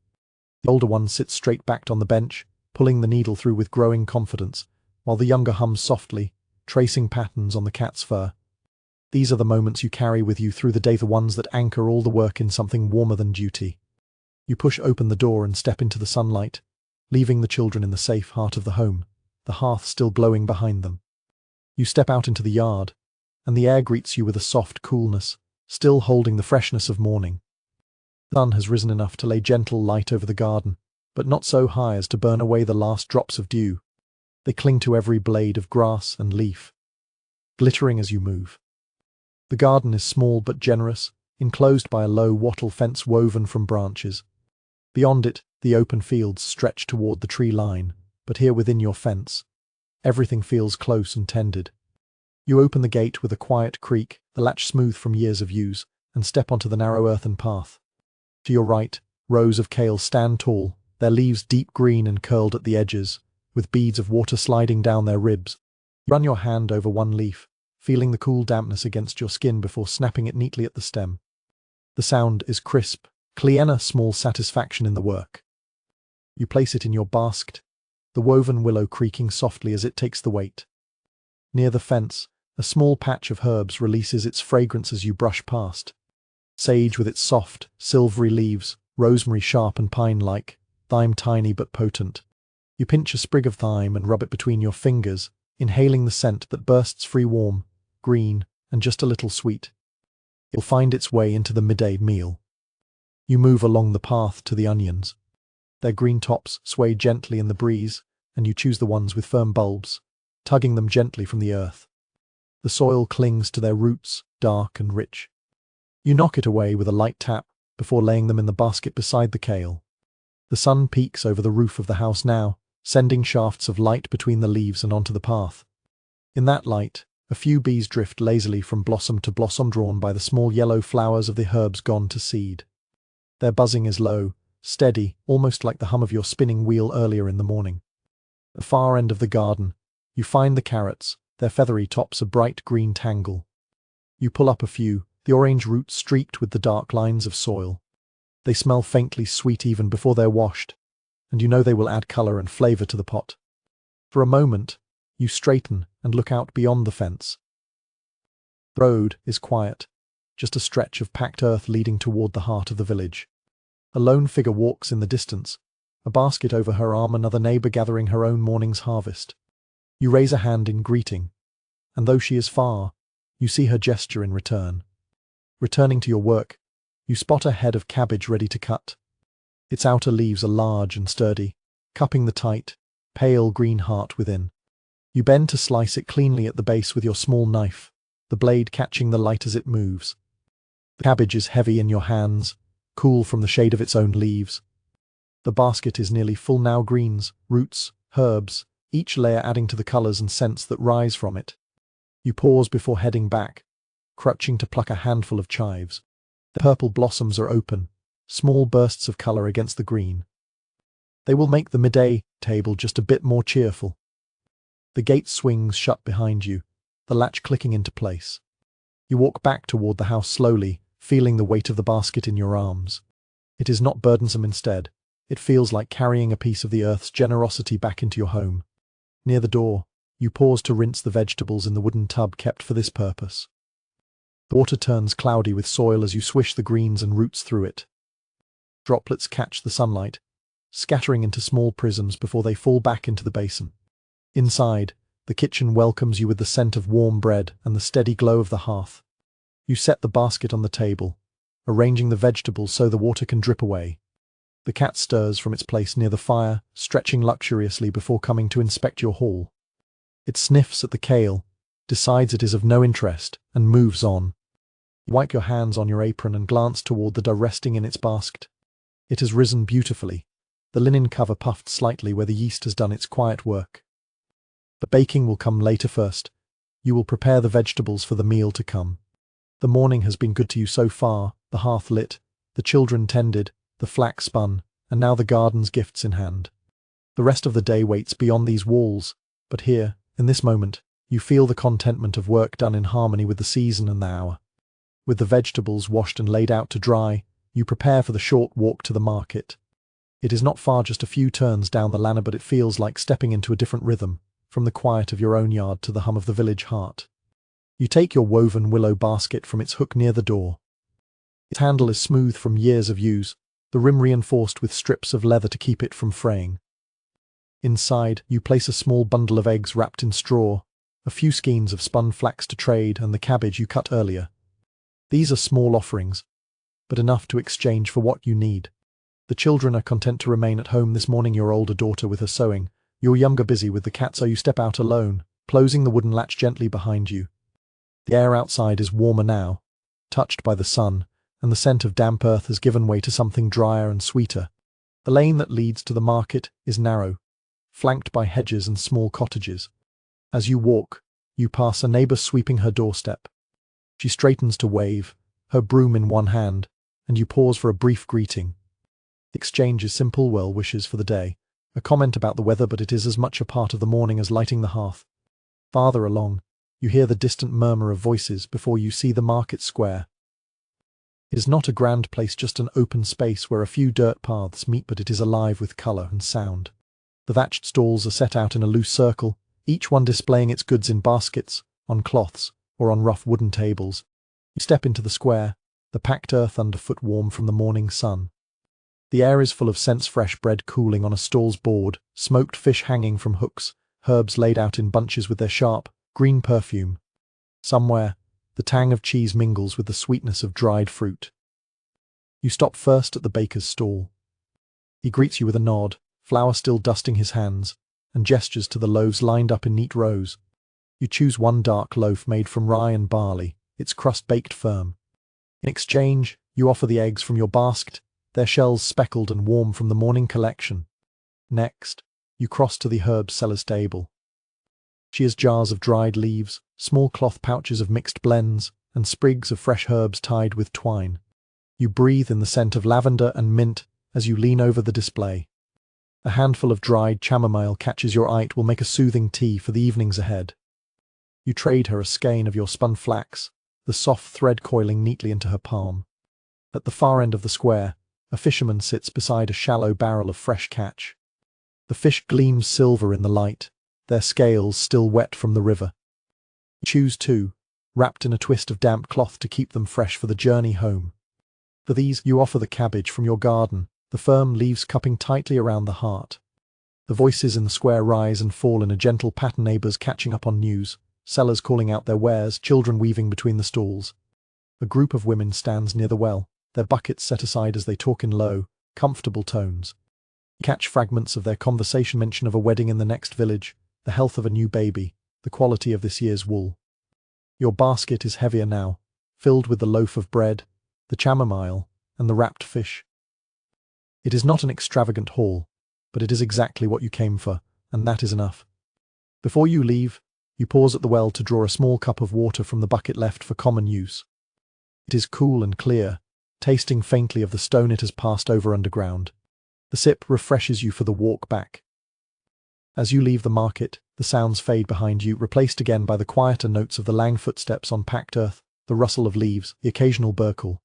The older one sits straight-backed on the bench, pulling the needle through with growing confidence, while the younger hums softly, tracing patterns on the cat's fur. These are the moments you carry with you through the day, the ones that anchor all the work in something warmer than duty. You push open the door and step into the sunlight, leaving the children in the safe heart of the home, the hearth still glowing behind them. You step out into the yard, and the air greets you with a soft coolness, still holding the freshness of morning. The sun has risen enough to lay gentle light over the garden, but not so high as to burn away the last drops of dew. They cling to every blade of grass and leaf, glittering as you move. The garden is small but generous, enclosed by a low wattle fence woven from branches. Beyond it, the open fields stretch toward the tree line, but here within your fence, everything feels close and tended. You open the gate with a quiet creak, the latch smooth from years of use, and step onto the narrow earthen path. To your right, rows of kale stand tall, their leaves deep green and curled at the edges, with beads of water sliding down their ribs. You run your hand over one leaf, feeling the cool dampness against your skin before snapping it neatly at the stem. The sound is crisp, clear, small satisfaction in the work. You place it in your basket, the woven willow creaking softly as it takes the weight. Near the fence, a small patch of herbs releases its fragrance as you brush past. Sage with its soft, silvery leaves, rosemary sharp and pine-like, thyme tiny but potent. You pinch a sprig of thyme and rub it between your fingers, inhaling the scent that bursts free, warm, green, and just a little sweet. It'll find its way into the midday meal. You move along the path to the onions. Their green tops sway gently in the breeze, and you choose the ones with firm bulbs, tugging them gently from the earth. The soil clings to their roots, dark and rich. You knock it away with a light tap before laying them in the basket beside the kale. The sun peeks over the roof of the house now, sending shafts of light between the leaves and onto the path. In that light, a few bees drift lazily from blossom to blossom, drawn by the small yellow flowers of the herbs gone to seed. Their buzzing is low, steady, almost like the hum of your spinning wheel earlier in the morning. At the far end of the garden, you find the carrots, their feathery tops a bright green tangle. You pull up a few, the orange roots streaked with the dark lines of soil. They smell faintly sweet even before they're washed, and you know they will add color and flavor to the pot. For a moment, you straighten and look out beyond the fence. The road is quiet, just a stretch of packed earth leading toward the heart of the village. A lone figure walks in the distance, a basket over her arm, another neighbor gathering her own morning's harvest. You raise a hand in greeting, and though she is far, you see her gesture in return. Returning to your work, you spot a head of cabbage ready to cut. Its outer leaves are large and sturdy, cupping the tight, pale green heart within. You bend to slice it cleanly at the base with your small knife, the blade catching the light as it moves. The cabbage is heavy in your hands, cool from the shade of its own leaves. The basket is nearly full now, greens, roots, herbs, each layer adding to the colors and scents that rise from it. You pause before heading back, crutching to pluck a handful of chives. The purple blossoms are open, small bursts of color against the green. They will make the midday table just a bit more cheerful. The gate swings shut behind you, the latch clicking into place. You walk back toward the house slowly, feeling the weight of the basket in your arms. It is not burdensome, instead. It feels like carrying a piece of the earth's generosity back into your home. Near the door, you pause to rinse the vegetables in the wooden tub kept for this purpose. The water turns cloudy with soil as you swish the greens and roots through it. Droplets catch the sunlight, scattering into small prisms before they fall back into the basin. Inside, the kitchen welcomes you with the scent of warm bread and the steady glow of the hearth. You set the basket on the table, arranging the vegetables so the water can drip away. The cat stirs from its place near the fire, stretching luxuriously before coming to inspect your haul. It sniffs at the kale, decides it is of no interest, and moves on. You wipe your hands on your apron and glance toward the dough resting in its basket. It has risen beautifully, the linen cover puffed slightly where the yeast has done its quiet work. The baking will come later first. You will prepare the vegetables for the meal to come. The morning has been good to you so far, the hearth lit, the children tended, the flax spun, and now the garden's gifts in hand. The rest of the day waits beyond these walls, but here, in this moment, you feel the contentment of work done in harmony with the season and the hour. With the vegetables washed and laid out to dry, you prepare for the short walk to the market. It is not far, just a few turns down the lane, but it feels like stepping into a different rhythm, from the quiet of your own yard to the hum of the village heart. You take your woven willow basket from its hook near the door. Its handle is smooth from years of use, the rim reinforced with strips of leather to keep it from fraying. Inside, you place a small bundle of eggs wrapped in straw, a few skeins of spun flax to trade, and the cabbage you cut earlier. These are small offerings, but enough to exchange for what you need. The children are content to remain at home this morning, your older daughter with her sewing, your younger busy with the cat, so you step out alone, closing the wooden latch gently behind you. The air outside is warmer now, touched by the sun, and the scent of damp earth has given way to something drier and sweeter. The lane that leads to the market is narrow, flanked by hedges and small cottages. As you walk, you pass a neighbor sweeping her doorstep. She straightens to wave, her broom in one hand, and you pause for a brief greeting. The exchange is simple well wishes for the day, a comment about the weather, but it is as much a part of the morning as lighting the hearth. Farther along, you hear the distant murmur of voices before you see the market square. It is not a grand place, just an open space where a few dirt paths meet, but it is alive with color and sound. The thatched stalls are set out in a loose circle, each one displaying its goods in baskets, on cloths, or on rough wooden tables. You step into the square, the packed earth underfoot warm from the morning sun. The air is full of scents: fresh bread cooling on a stall's board, smoked fish hanging from hooks, herbs laid out in bunches with their sharp, green perfume. Somewhere, the tang of cheese mingles with the sweetness of dried fruit. You stop first at the baker's stall. He greets you with a nod, flour still dusting his hands, and gestures to the loaves lined up in neat rows. You choose one dark loaf made from rye and barley, its crust baked firm. In exchange, you offer the eggs from your basket, their shells speckled and warm from the morning collection. Next, you cross to the herb seller's table. She has jars of dried leaves, small cloth pouches of mixed blends, and sprigs of fresh herbs tied with twine. You breathe in the scent of lavender and mint as you lean over the display. A handful of dried chamomile catches your eye. It will make a soothing tea for the evenings ahead. You trade her a skein of your spun flax, the soft thread coiling neatly into her palm. At the far end of the square, a fisherman sits beside a shallow barrel of fresh catch. The fish gleams silver in the light, their scales still wet from the river. You choose two, wrapped in a twist of damp cloth to keep them fresh for the journey home. For these, you offer the cabbage from your garden, the firm leaves cupping tightly around the heart. The voices in the square rise and fall in a gentle pattern, neighbours catching up on news, sellers calling out their wares, children weaving between the stalls. A group of women stands near the well, their buckets set aside as they talk in low, comfortable tones. You catch fragments of their conversation, mention of a wedding in the next village, the health of a new baby, the quality of this year's wool. Your basket is heavier now, filled with the loaf of bread, the chamomile, and the wrapped fish. It is not an extravagant haul, but it is exactly what you came for, and that is enough. Before you leave, you pause at the well to draw a small cup of water from the bucket left for common use. It is cool and clear, tasting faintly of the stone it has passed over underground. The sip refreshes you for the walk back. As you leave the market, the sounds fade behind you, replaced again by the quieter notes of the lang footsteps on packed earth, the rustle of leaves, the occasional burkle.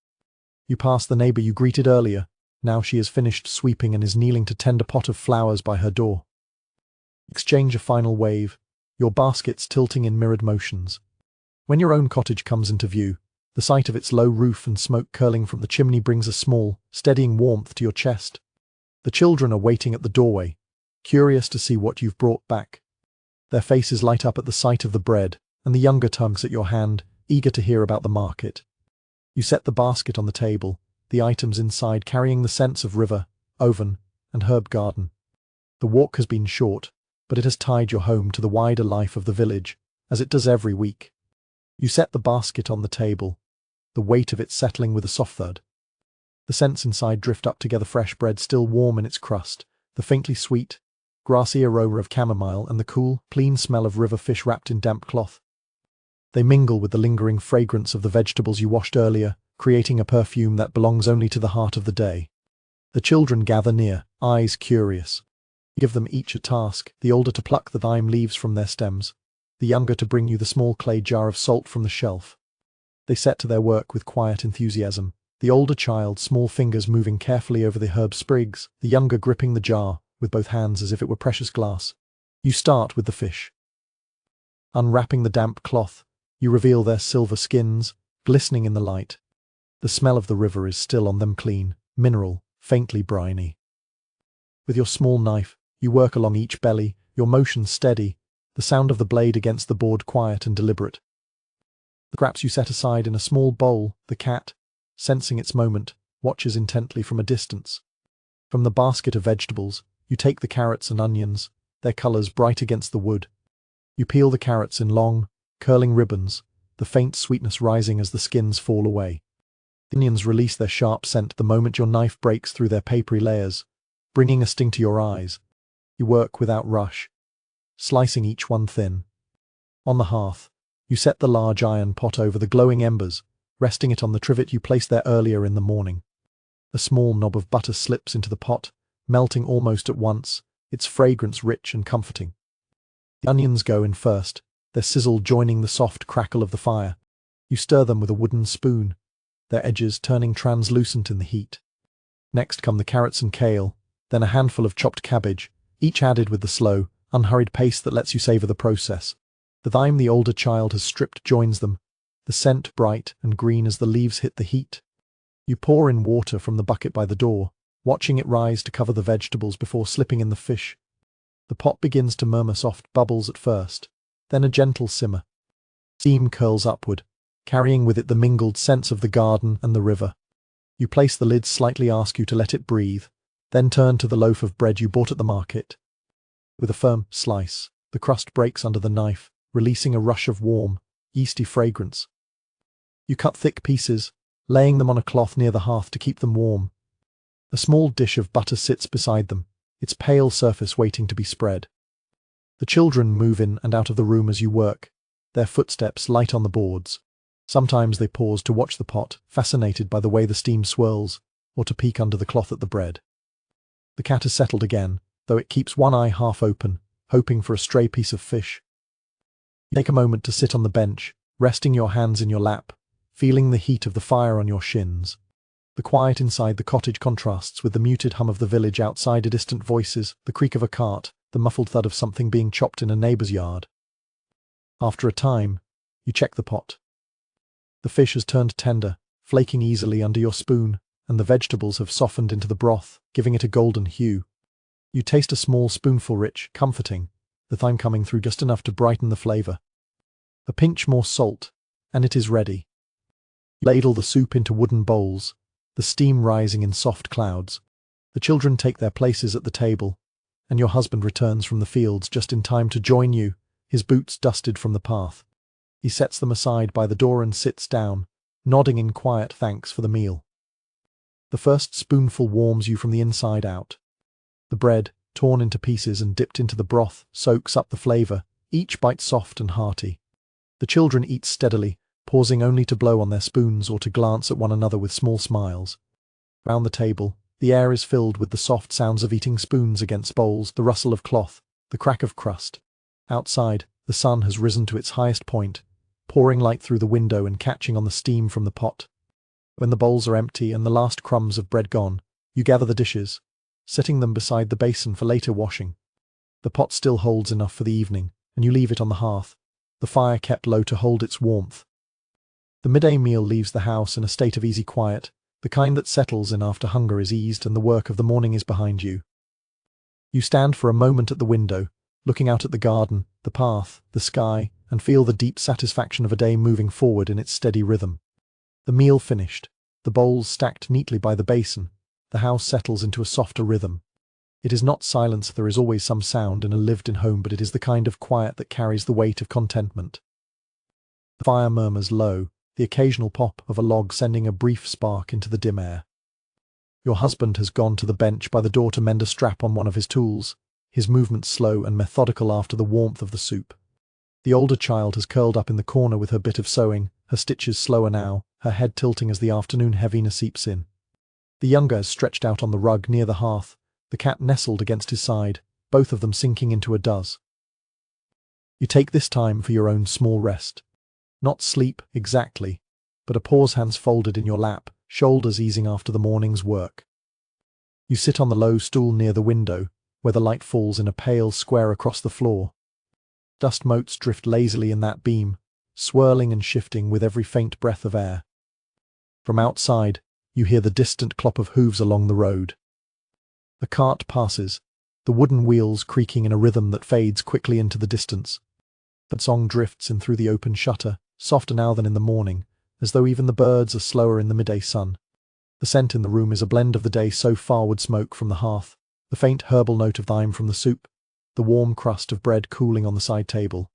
You pass the neighbour you greeted earlier. Now she has finished sweeping and is kneeling to tend a pot of flowers by her door. Exchange a final wave, your baskets tilting in mirrored motions. When your own cottage comes into view, the sight of its low roof and smoke curling from the chimney brings a small, steadying warmth to your chest. The children are waiting at the doorway, curious to see what you've brought back. Their faces light up at the sight of the bread, and the younger tugs at your hand, eager to hear about the market. You set the basket on the table, the items inside carrying the scents of river, oven, and herb garden. The walk has been short, but it has tied your home to the wider life of the village, as it does every week. You set the basket on the table, the weight of it settling with a soft thud. The scents inside drift up together, fresh bread still warm in its crust, the faintly sweet, grassy aroma of chamomile and the cool, clean smell of river fish wrapped in damp cloth. They mingle with the lingering fragrance of the vegetables you washed earlier, creating a perfume that belongs only to the heart of the day. The children gather near, eyes curious. You give them each a task, the older to pluck the thyme leaves from their stems, the younger to bring you the small clay jar of salt from the shelf. They set to their work with quiet enthusiasm, the older child, small fingers moving carefully over the herb sprigs, the younger gripping the jar with both hands as if it were precious glass. You start with the fish. Unwrapping the damp cloth, you reveal their silver skins, glistening in the light. The smell of the river is still on them, clean, mineral, faintly briny. With your small knife, you work along each belly, your motion steady, the sound of the blade against the board quiet and deliberate. The scraps you set aside in a small bowl, the cat, sensing its moment, watches intently from a distance. From the basket of vegetables, you take the carrots and onions, their colours bright against the wood. You peel the carrots in long, curling ribbons, the faint sweetness rising as the skins fall away. The onions release their sharp scent the moment your knife breaks through their papery layers, bringing a sting to your eyes. You work without rush, slicing each one thin. On the hearth, you set the large iron pot over the glowing embers, resting it on the trivet you placed there earlier in the morning. A small knob of butter slips into the pot, melting almost at once, its fragrance rich and comforting. The onions go in first, their sizzle joining the soft crackle of the fire. You stir them with a wooden spoon, their edges turning translucent in the heat. Next come the carrots and kale, then a handful of chopped cabbage, each added with the slow, unhurried pace that lets you savor the process. The thyme the older child has stripped joins them, the scent bright and green as the leaves hit the heat. You pour in water from the bucket by the door, watching it rise to cover the vegetables before slipping in the fish. The pot begins to murmur soft bubbles at first, then a gentle simmer. Steam curls upward, carrying with it the mingled scents of the garden and the river. You place the lid slightly, ask you to let it breathe, then turn to the loaf of bread you bought at the market. With a firm slice, the crust breaks under the knife, releasing a rush of warm, yeasty fragrance. You cut thick pieces, laying them on a cloth near the hearth to keep them warm. A small dish of butter sits beside them, its pale surface waiting to be spread. The children move in and out of the room as you work, their footsteps light on the boards. Sometimes they pause to watch the pot, fascinated by the way the steam swirls, or to peek under the cloth at the bread. The cat has settled again, though it keeps one eye half open, hoping for a stray piece of fish. You take a moment to sit on the bench, resting your hands in your lap, feeling the heat of the fire on your shins. The quiet inside the cottage contrasts with the muted hum of the village outside, distant voices, the creak of a cart, the muffled thud of something being chopped in a neighbour's yard. After a time, you check the pot. The fish has turned tender, flaking easily under your spoon, and the vegetables have softened into the broth, giving it a golden hue. You taste a small spoonful rich, comforting, the thyme coming through just enough to brighten the flavor. A pinch more salt, and it is ready. Ladle the soup into wooden bowls, the steam rising in soft clouds. The children take their places at the table, and your husband returns from the fields just in time to join you, his boots dusted from the path. He sets them aside by the door and sits down, nodding in quiet thanks for the meal. The first spoonful warms you from the inside out. The bread, torn into pieces and dipped into the broth, soaks up the flavor, each bite soft and hearty. The children eat steadily, pausing only to blow on their spoons or to glance at one another with small smiles. Round the table, the air is filled with the soft sounds of eating spoons against bowls, the rustle of cloth, the crack of crust. Outside, the sun has risen to its highest point, pouring light through the window and catching on the steam from the pot. When the bowls are empty and the last crumbs of bread gone, you gather the dishes, setting them beside the basin for later washing. The pot still holds enough for the evening, and you leave it on the hearth, the fire kept low to hold its warmth. The midday meal leaves the house in a state of easy quiet, the kind that settles in after hunger is eased and the work of the morning is behind you. You stand for a moment at the window, looking out at the garden, the path, the sky, and feel the deep satisfaction of a day moving forward in its steady rhythm. The meal finished, the bowls stacked neatly by the basin, the house settles into a softer rhythm. It is not silence, there is always some sound in a lived-in home, but it is the kind of quiet that carries the weight of contentment. The fire murmurs low, the occasional pop of a log sending a brief spark into the dim air. Your husband has gone to the bench by the door to mend a strap on one of his tools, his movements slow and methodical after the warmth of the soup. The older child has curled up in the corner with her bit of sewing, her stitches slower now, her head tilting as the afternoon heaviness seeps in. The younger is stretched out on the rug near the hearth, the cat nestled against his side, both of them sinking into a doze. You take this time for your own small rest. Not sleep, exactly, but a pause, hands folded in your lap, shoulders easing after the morning's work. You sit on the low stool near the window, where the light falls in a pale square across the floor. Dust motes drift lazily in that beam, swirling and shifting with every faint breath of air. From outside, you hear the distant clop of hooves along the road. A cart passes, the wooden wheels creaking in a rhythm that fades quickly into the distance. The song drifts in through the open shutter, softer now than in the morning, as though even the birds are slower in the midday sun. The scent in the room is a blend of the day so far wood smoke from the hearth, the faint herbal note of thyme from the soup, the warm crust of bread cooling on the side table.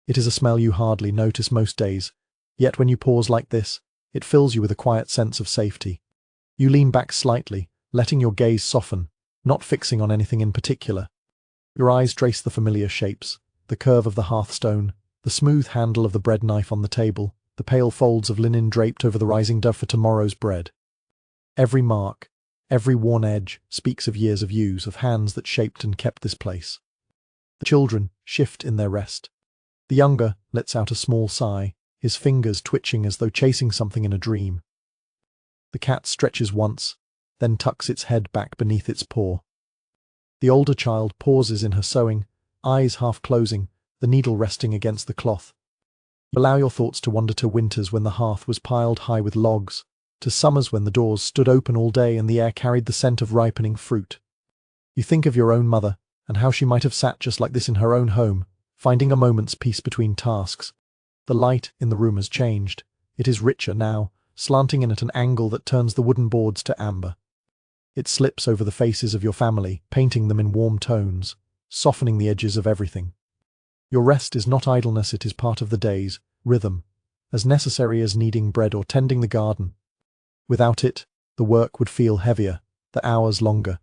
It is a smell you hardly notice most days, yet when you pause like this, it fills you with a quiet sense of safety. You lean back slightly, letting your gaze soften, not fixing on anything in particular. Your eyes trace the familiar shapes, the curve of the hearthstone, the smooth handle of the bread knife on the table, the pale folds of linen draped over the rising dough for tomorrow's bread. Every mark, every worn edge, speaks of years of use, of hands that shaped and kept this place. The children shift in their rest. The younger lets out a small sigh, his fingers twitching as though chasing something in a dream. The cat stretches once, then tucks its head back beneath its paw. The older child pauses in her sewing, eyes half closing, the needle resting against the cloth. You allow your thoughts to wander to winters when the hearth was piled high with logs, to summers when the doors stood open all day and the air carried the scent of ripening fruit. You think of your own mother, and how she might have sat just like this in her own home, finding a moment's peace between tasks. The light in the room has changed. It is richer now, slanting in at an angle that turns the wooden boards to amber. It slips over the faces of your family, painting them in warm tones, softening the edges of everything. Your rest is not idleness, it is part of the day's rhythm, as necessary as kneading bread or tending the garden. Without it, the work would feel heavier, the hours longer.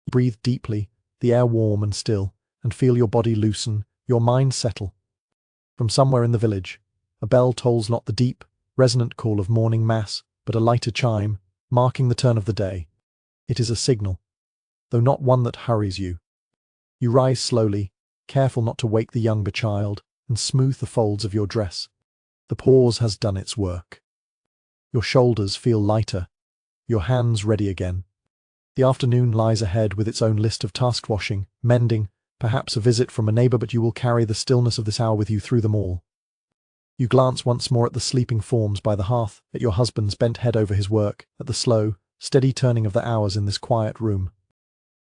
You breathe deeply, the air warm and still, and feel your body loosen, your mind settle. From somewhere in the village, a bell tolls not the deep, resonant call of morning mass, but a lighter chime, marking the turn of the day. It is a signal, though not one that hurries you. You rise slowly, careful not to wake the younger child, and smooth the folds of your dress. The pause has done its work. Your shoulders feel lighter, your hands ready again. The afternoon lies ahead with its own list of tasks: washing, mending, perhaps a visit from a neighbor, but you will carry the stillness of this hour with you through them all. You glance once more at the sleeping forms by the hearth, at your husband's bent head over his work, at the slow, steady turning of the hours in this quiet room.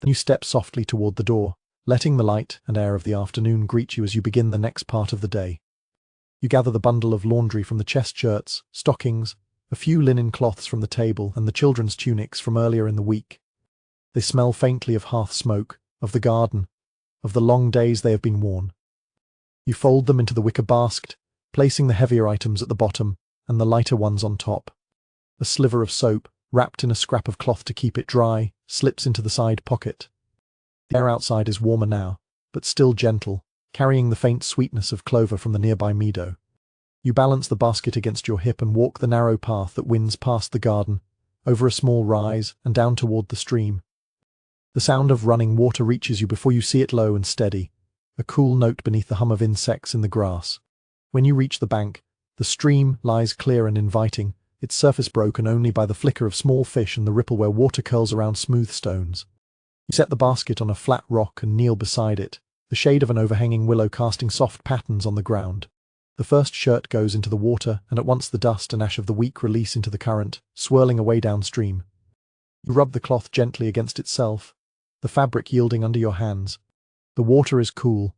Then you step softly toward the door, letting the light and air of the afternoon greet you as you begin the next part of the day. You gather the bundle of laundry from the chest shirts, stockings, a few linen cloths from the table, and the children's tunics from earlier in the week. They smell faintly of hearth smoke, of the garden, of the long days they have been worn. You fold them into the wicker basket, placing the heavier items at the bottom and the lighter ones on top. A sliver of soap, wrapped in a scrap of cloth to keep it dry, slips into the side pocket. The air outside is warmer now, but still gentle, carrying the faint sweetness of clover from the nearby meadow. You balance the basket against your hip and walk the narrow path that winds past the garden, over a small rise and down toward the stream. The sound of running water reaches you before you see it, low and steady, a cool note beneath the hum of insects in the grass. When you reach the bank, the stream lies clear and inviting, its surface broken only by the flicker of small fish and the ripple where water curls around smooth stones. You set the basket on a flat rock and kneel beside it, the shade of an overhanging willow casting soft patterns on the ground. The first shirt goes into the water, and at once the dust and ash of the week release into the current, swirling away downstream. You rub the cloth gently against itself, the fabric yielding under your hands. The water is cool,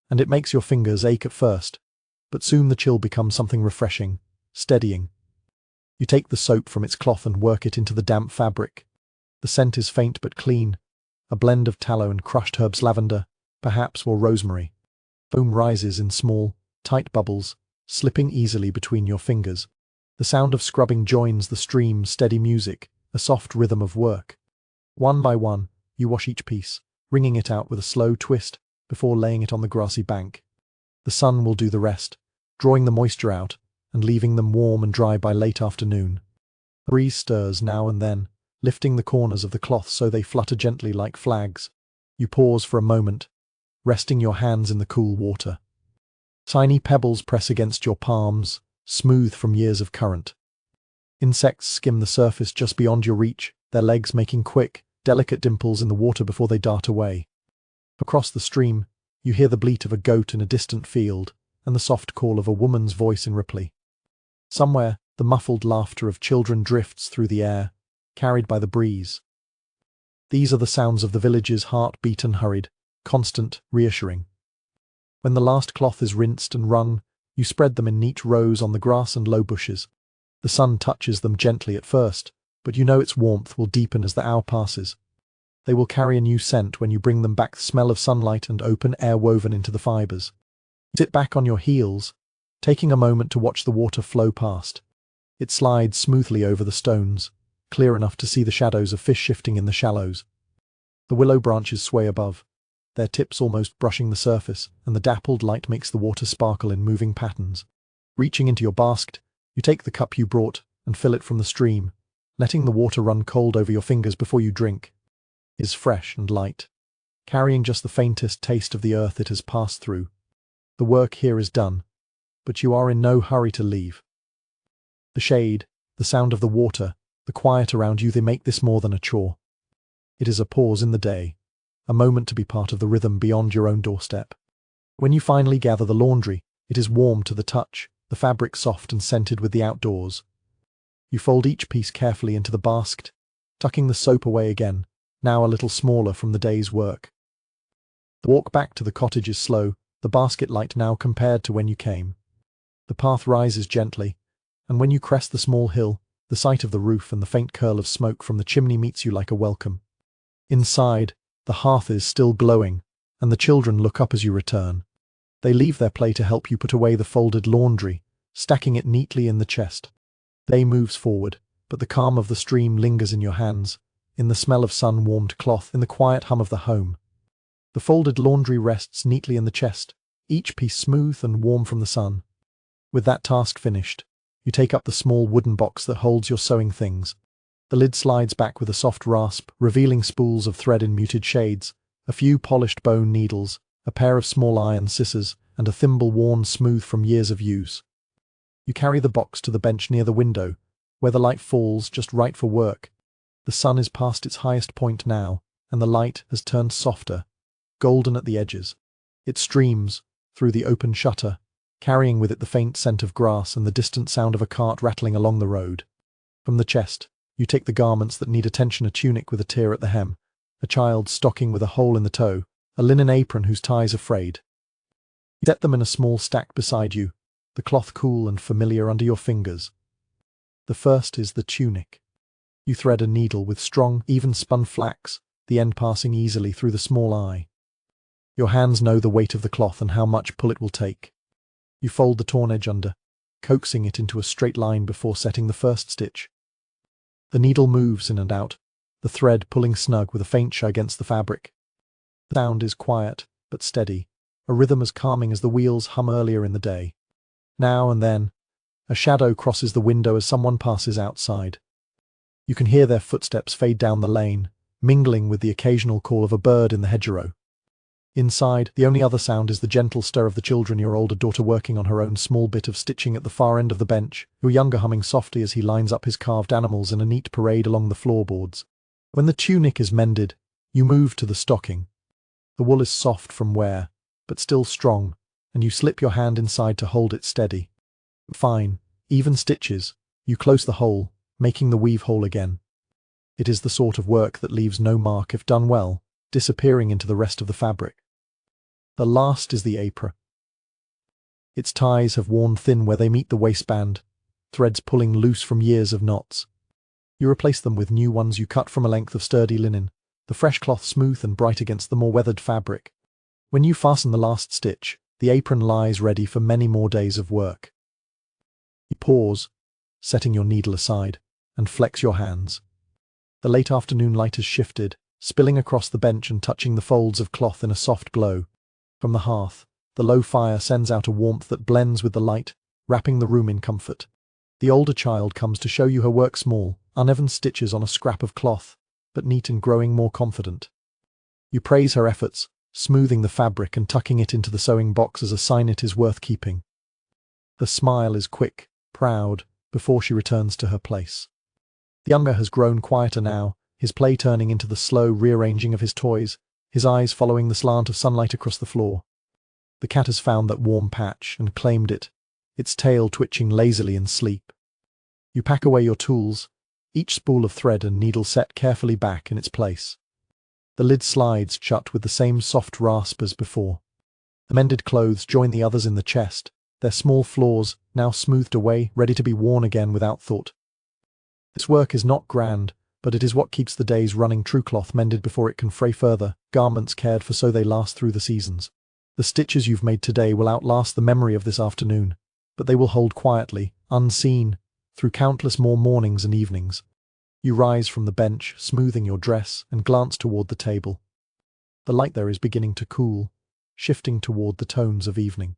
and it makes your fingers ache at first, but soon the chill becomes something refreshing, steadying. You take the soap from its cloth and work it into the damp fabric. The scent is faint but clean, a blend of tallow and crushed herbs, lavender, perhaps, or rosemary. Foam rises in small, tight bubbles, slipping easily between your fingers. The sound of scrubbing joins the stream's steady music, a soft rhythm of work. One by one, you wash each piece, wringing it out with a slow twist before laying it on the grassy bank. The sun will do the rest, drawing the moisture out and leaving them warm and dry by late afternoon. A breeze stirs now and then, lifting the corners of the cloth so they flutter gently like flags. You pause for a moment, resting your hands in the cool water. Tiny pebbles press against your palms, smooth from years of current. Insects skim the surface just beyond your reach, their legs making quick, delicate dimples in the water before they dart away. Across the stream, you hear the bleat of a goat in a distant field, and the soft call of a woman's voice in Ripley. Somewhere, the muffled laughter of children drifts through the air, carried by the breeze. These are the sounds of the village's heart-beaten, hurried, constant, reassuring. When the last cloth is rinsed and wrung, you spread them in neat rows on the grass and low bushes. The sun touches them gently at first, but you know its warmth will deepen as the hour passes. They will carry a new scent when you bring them back, the smell of sunlight and open air woven into the fibers. Sit back on your heels, taking a moment to watch the water flow past. It slides smoothly over the stones, clear enough to see the shadows of fish shifting in the shallows. The willow branches sway above, their tips almost brushing the surface, and the dappled light makes the water sparkle in moving patterns. Reaching into your basket, you take the cup you brought and fill it from the stream, letting the water run cold over your fingers before you drink. It is fresh and light, carrying just the faintest taste of the earth it has passed through. The work here is done, but you are in no hurry to leave. The shade, the sound of the water, the quiet around you, they make this more than a chore. It is a pause in the day, a moment to be part of the rhythm beyond your own doorstep. When you finally gather the laundry, it is warm to the touch, the fabric soft and scented with the outdoors. You fold each piece carefully into the basket, tucking the soap away again, now a little smaller from the day's work. The walk back to the cottage is slow, the basket light now compared to when you came. The path rises gently, and when you crest the small hill, the sight of the roof and the faint curl of smoke from the chimney meets you like a welcome. Inside, the hearth is still glowing, and the children look up as you return. They leave their play to help you put away the folded laundry, stacking it neatly in the chest. The day moves forward, but the calm of the stream lingers in your hands, in the smell of sun-warmed cloth, in the quiet hum of the home. The folded laundry rests neatly in the chest, each piece smooth and warm from the sun. With that task finished, you take up the small wooden box that holds your sewing things. The lid slides back with a soft rasp, revealing spools of thread in muted shades, a few polished bone needles, a pair of small iron scissors, and a thimble worn smooth from years of use. You carry the box to the bench near the window, where the light falls just right for work. The sun is past its highest point now, and the light has turned softer, golden at the edges. It streams, through the open shutter, carrying with it the faint scent of grass and the distant sound of a cart rattling along the road. From the chest, you take the garments that need attention: a tunic with a tear at the hem, a child's stocking with a hole in the toe, a linen apron whose ties are frayed. You set them in a small stack beside you, the cloth cool and familiar under your fingers. The first is the tunic. You thread a needle with strong, even-spun flax, the end passing easily through the small eye. Your hands know the weight of the cloth and how much pull it will take. You fold the torn edge under, coaxing it into a straight line before setting the first stitch. The needle moves in and out, the thread pulling snug with a faint shug against the fabric. The sound is quiet, but steady, a rhythm as calming as the wheels hum earlier in the day. Now and then, a shadow crosses the window as someone passes outside. You can hear their footsteps fade down the lane, mingling with the occasional call of a bird in the hedgerow. Inside, the only other sound is the gentle stir of the children, your older daughter working on her own small bit of stitching at the far end of the bench, your younger humming softly as he lines up his carved animals in a neat parade along the floorboards. When the tunic is mended, you move to the stocking. The wool is soft from wear, but still strong, and you slip your hand inside to hold it steady. Fine, even stitches, you close the hole, making the weave whole again. It is the sort of work that leaves no mark if done well, disappearing into the rest of the fabric. The last is the apron. Its ties have worn thin where they meet the waistband, threads pulling loose from years of knots. You replace them with new ones you cut from a length of sturdy linen, the fresh cloth smooth and bright against the more weathered fabric. When you fasten the last stitch, the apron lies ready for many more days of work. You pause, setting your needle aside, and flex your hands. The late afternoon light has shifted, spilling across the bench and touching the folds of cloth in a soft glow. From the hearth, the low fire sends out a warmth that blends with the light, wrapping the room in comfort. The older child comes to show you her work: small, uneven stitches on a scrap of cloth, but neat and growing more confident. You praise her efforts, smoothing the fabric and tucking it into the sewing box as a sign it is worth keeping. The smile is quick, proud, before she returns to her place. The younger has grown quieter now, his play turning into the slow rearranging of his toys, his eyes following the slant of sunlight across the floor. The cat has found that warm patch and claimed it, its tail twitching lazily in sleep. You pack away your tools, each spool of thread and needle set carefully back in its place. The lid slides shut with the same soft rasp as before. The mended clothes join the others in the chest, their small flaws now smoothed away, ready to be worn again without thought. This work is not grand, but it is what keeps the days running. True cloth mended before it can fray further, garments cared for so they last through the seasons. The stitches you've made today will outlast the memory of this afternoon, but they will hold quietly, unseen, through countless more mornings and evenings. You rise from the bench, smoothing your dress, and glance toward the table. The light there is beginning to cool, shifting toward the tones of evening.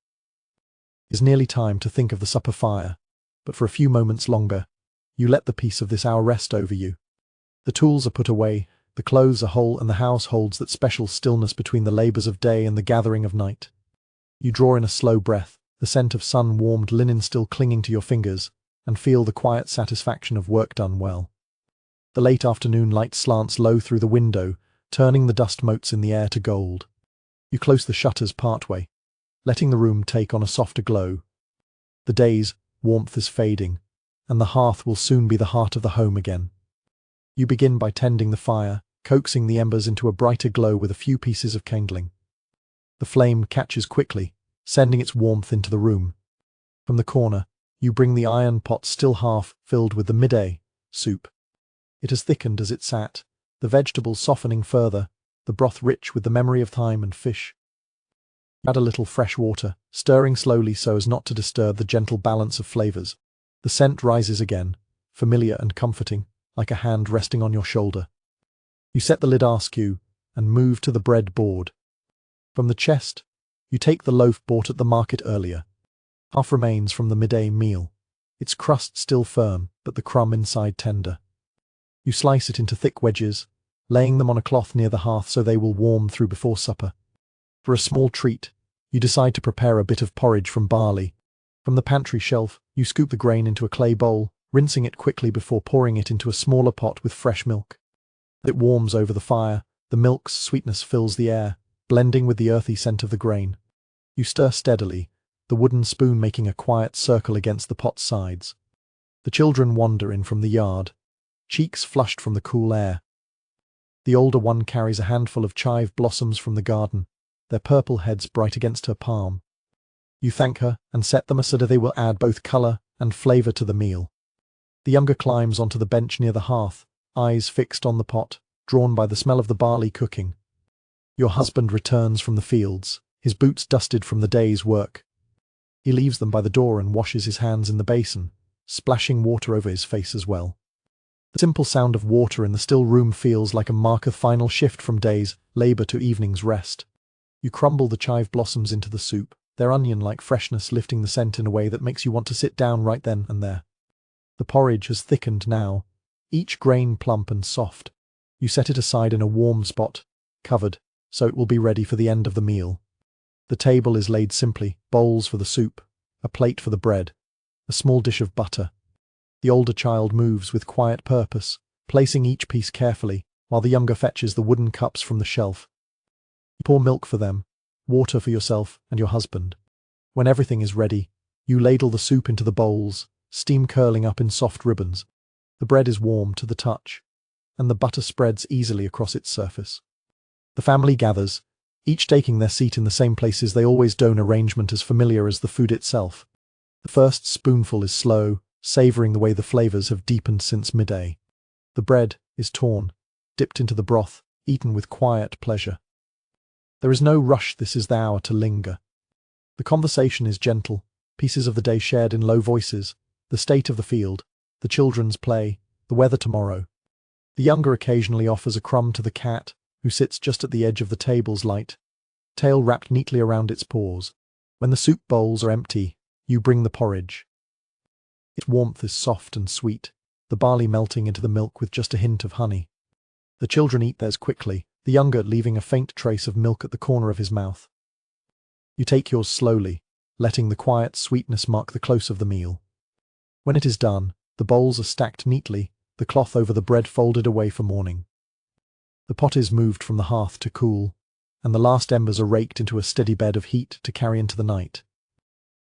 It is nearly time to think of the supper fire, but for a few moments longer, you let the peace of this hour rest over you. The tools are put away, the clothes are whole, and the house holds that special stillness between the labors of day and the gathering of night. You draw in a slow breath, the scent of sun-warmed linen still clinging to your fingers, and feel the quiet satisfaction of work done well. The late afternoon light slants low through the window, turning the dust motes in the air to gold. You close the shutters partway, letting the room take on a softer glow. The day's warmth is fading, and the hearth will soon be the heart of the home again. You begin by tending the fire, coaxing the embers into a brighter glow with a few pieces of kindling. The flame catches quickly, sending its warmth into the room. From the corner, you bring the iron pot still half filled with the midday soup. It has thickened as it sat, the vegetables softening further, the broth rich with the memory of thyme and fish. Add a little fresh water, stirring slowly so as not to disturb the gentle balance of flavors. The scent rises again, familiar and comforting, like a hand resting on your shoulder. You set the lid askew and move to the bread board. From the chest, you take the loaf bought at the market earlier. Half remains from the midday meal, its crust still firm, but the crumb inside tender. You slice it into thick wedges, laying them on a cloth near the hearth so they will warm through before supper. For a small treat, you decide to prepare a bit of porridge from barley. From the pantry shelf, you scoop the grain into a clay bowl, rinsing it quickly before pouring it into a smaller pot with fresh milk. It warms over the fire, the milk's sweetness fills the air, blending with the earthy scent of the grain. You stir steadily, the wooden spoon making a quiet circle against the pot's sides. The children wander in from the yard, cheeks flushed from the cool air. The older one carries a handful of chive blossoms from the garden, their purple heads bright against her palm. You thank her and set them so that they will add both colour and flavour to the meal. The younger climbs onto the bench near the hearth, eyes fixed on the pot, drawn by the smell of the barley cooking. Your husband returns from the fields, his boots dusted from the day's work. He leaves them by the door and washes his hands in the basin, splashing water over his face as well. The simple sound of water in the still room feels like a mark of final shift from day's labour to evening's rest. You crumble the chive blossoms into the soup, their onion-like freshness lifting the scent in a way that makes you want to sit down right then and there. The porridge has thickened now, each grain plump and soft. You set it aside in a warm spot, covered, so it will be ready for the end of the meal. The table is laid simply, bowls for the soup, a plate for the bread, a small dish of butter. The older child moves with quiet purpose, placing each piece carefully, while the younger fetches the wooden cups from the shelf. You pour milk for them, water for yourself and your husband. When everything is ready, you ladle the soup into the bowls, steam curling up in soft ribbons. The bread is warm to the touch, and the butter spreads easily across its surface. The family gathers, each taking their seat in the same places they always do, an arrangement as familiar as the food itself. The first spoonful is slow, savouring the way the flavours have deepened since midday. The bread is torn, dipped into the broth, eaten with quiet pleasure. There is no rush. This is the hour to linger. The conversation is gentle, pieces of the day shared in low voices, the state of the field, the children's play, the weather tomorrow. The younger occasionally offers a crumb to the cat, who sits just at the edge of the table's light, tail wrapped neatly around its paws. When the soup bowls are empty, you bring the porridge. Its warmth is soft and sweet, the barley melting into the milk with just a hint of honey. The children eat theirs quickly, the younger leaving a faint trace of milk at the corner of his mouth. You take yours slowly, letting the quiet sweetness mark the close of the meal. When it is done, the bowls are stacked neatly, the cloth over the bread folded away for morning. The pot is moved from the hearth to cool, and the last embers are raked into a steady bed of heat to carry into the night.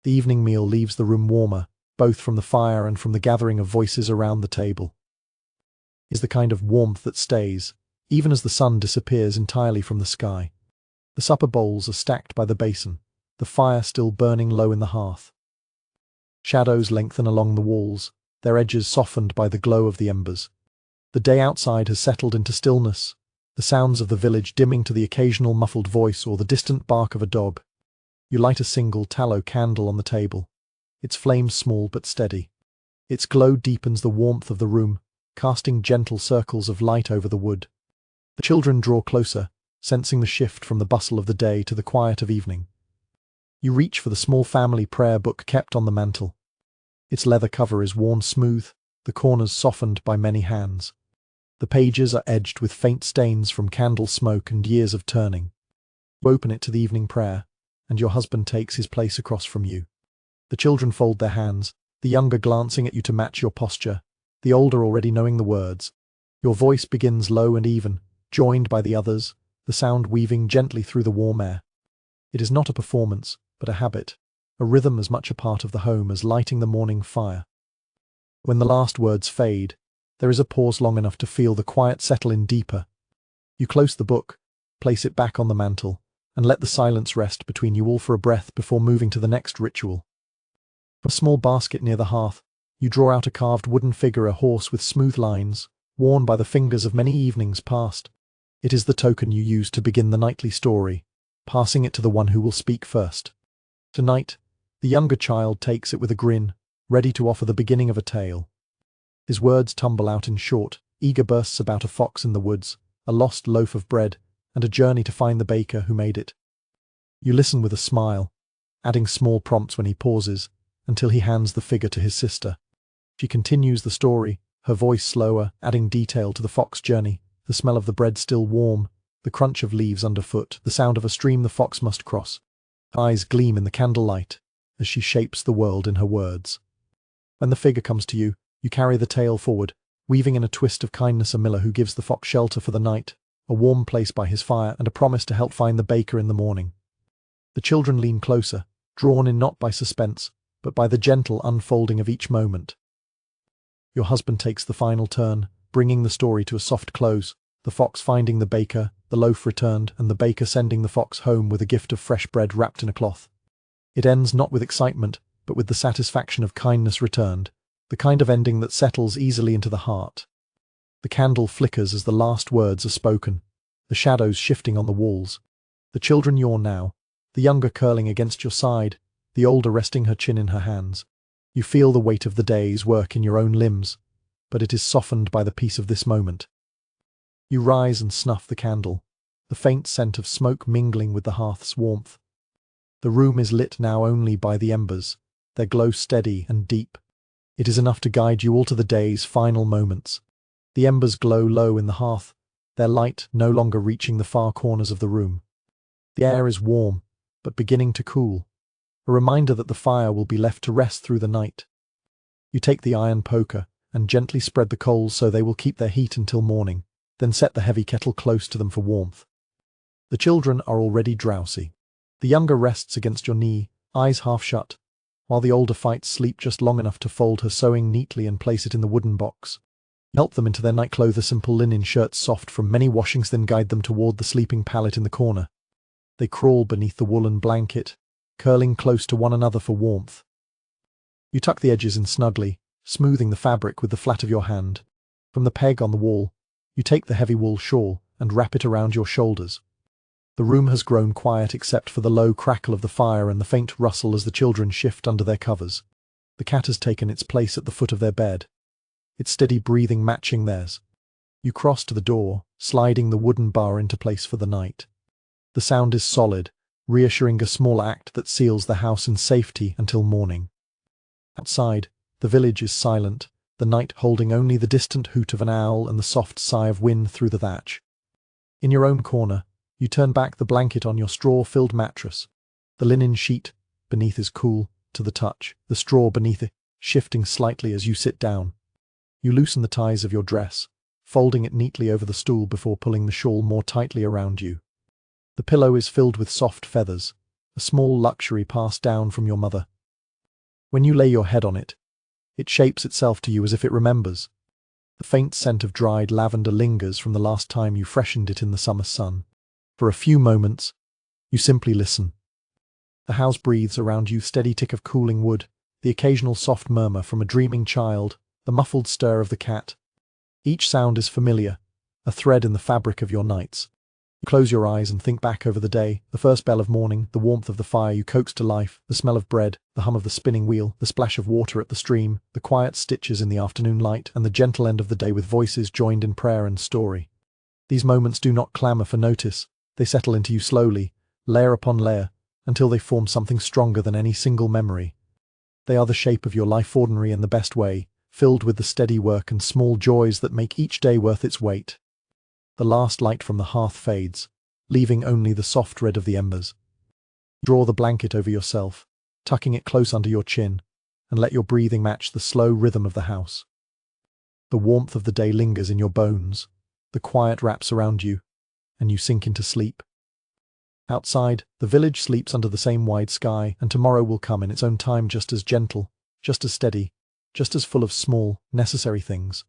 The evening meal leaves the room warmer, both from the fire and from the gathering of voices around the table. It is the kind of warmth that stays, even as the sun disappears entirely from the sky. The supper bowls are stacked by the basin, the fire still burning low in the hearth. Shadows lengthen along the walls, their edges softened by the glow of the embers. The day outside has settled into stillness, the sounds of the village dimming to the occasional muffled voice or the distant bark of a dog. You light a single tallow candle on the table, its flame small but steady. Its glow deepens the warmth of the room, casting gentle circles of light over the wood. The children draw closer, sensing the shift from the bustle of the day to the quiet of evening. You reach for the small family prayer book kept on the mantel. Its leather cover is worn smooth, the corners softened by many hands. The pages are edged with faint stains from candle smoke and years of turning. You open it to the evening prayer, and your husband takes his place across from you. The children fold their hands, the younger glancing at you to match your posture, the older already knowing the words. Your voice begins low and even, joined by the others, the sound weaving gently through the warm air. It is not a performance, but a habit, a rhythm as much a part of the home as lighting the morning fire. When the last words fade, there is a pause long enough to feel the quiet settle in deeper. You close the book, place it back on the mantel, and let the silence rest between you all for a breath before moving to the next ritual. From a small basket near the hearth, you draw out a carved wooden figure, a horse with smooth lines, worn by the fingers of many evenings past. It is the token you use to begin the nightly story, passing it to the one who will speak first. Tonight, the younger child takes it with a grin, ready to offer the beginning of a tale. His words tumble out in short, eager bursts about a fox in the woods, a lost loaf of bread, and a journey to find the baker who made it. You listen with a smile, adding small prompts when he pauses, until he hands the figure to his sister. She continues the story, her voice slower, adding detail to the fox journey, the smell of the bread still warm, the crunch of leaves underfoot, the sound of a stream the fox must cross. Her eyes gleam in the candlelight, as she shapes the world in her words. When the figure comes to you, you carry the tale forward, weaving in a twist of kindness, a miller who gives the fox shelter for the night, a warm place by his fire, and a promise to help find the baker in the morning. The children lean closer, drawn in not by suspense, but by the gentle unfolding of each moment. Your husband takes the final turn, bringing the story to a soft close, the fox finding the baker, the loaf returned, and the baker sending the fox home with a gift of fresh bread wrapped in a cloth. It ends not with excitement, but with the satisfaction of kindness returned, the kind of ending that settles easily into the heart. The candle flickers as the last words are spoken, the shadows shifting on the walls. The children yawn now, the younger curling against your side, the older resting her chin in her hands. You feel the weight of the day's work in your own limbs, but it is softened by the peace of this moment. You rise and snuff the candle, the faint scent of smoke mingling with the hearth's warmth. The room is lit now only by the embers, their glow steady and deep. It is enough to guide you all to the day's final moments. The embers glow low in the hearth, their light no longer reaching the far corners of the room. The air is warm, but beginning to cool, a reminder that the fire will be left to rest through the night. You take the iron poker and gently spread the coals so they will keep their heat until morning, then set the heavy kettle close to them for warmth. The children are already drowsy. The younger rests against your knee, eyes half shut, while the older fights sleep just long enough to fold her sewing neatly and place it in the wooden box. You help them into their nightclothes, simple linen shirts soft from many washings, then guide them toward the sleeping pallet in the corner. They crawl beneath the woolen blanket, curling close to one another for warmth. You tuck the edges in snugly, smoothing the fabric with the flat of your hand. From the peg on the wall, you take the heavy wool shawl and wrap it around your shoulders. The room has grown quiet except for the low crackle of the fire and the faint rustle as the children shift under their covers. The cat has taken its place at the foot of their bed, its steady breathing matching theirs. You cross to the door, sliding the wooden bar into place for the night. The sound is solid, reassuring, a small act that seals the house in safety until morning. Outside, the village is silent, the night holding only the distant hoot of an owl and the soft sigh of wind through the thatch. In your own corner, you turn back the blanket on your straw-filled mattress. The linen sheet beneath is cool to the touch, the straw beneath it shifting slightly as you sit down. You loosen the ties of your dress, folding it neatly over the stool before pulling the shawl more tightly around you. The pillow is filled with soft feathers, a small luxury passed down from your mother. When you lay your head on it, it shapes itself to you as if it remembers. The faint scent of dried lavender lingers from the last time you freshened it in the summer sun. For a few moments, you simply listen. The house breathes around you, steady tick of cooling wood, the occasional soft murmur from a dreaming child, the muffled stir of the cat. Each sound is familiar, a thread in the fabric of your nights. You close your eyes and think back over the day, the first bell of morning, the warmth of the fire you coaxed to life, the smell of bread, the hum of the spinning wheel, the splash of water at the stream, the quiet stitches in the afternoon light, and the gentle end of the day with voices joined in prayer and story. These moments do not clamour for notice. They settle into you slowly, layer upon layer, until they form something stronger than any single memory. They are the shape of your life, ordinary in the best way, filled with the steady work and small joys that make each day worth its weight. The last light from the hearth fades, leaving only the soft red of the embers. Draw the blanket over yourself, tucking it close under your chin, and let your breathing match the slow rhythm of the house. The warmth of the day lingers in your bones, the quiet wraps around you, and you sink into sleep. Outside, the village sleeps under the same wide sky, and tomorrow will come in its own time, just as gentle, just as steady, just as full of small, necessary things.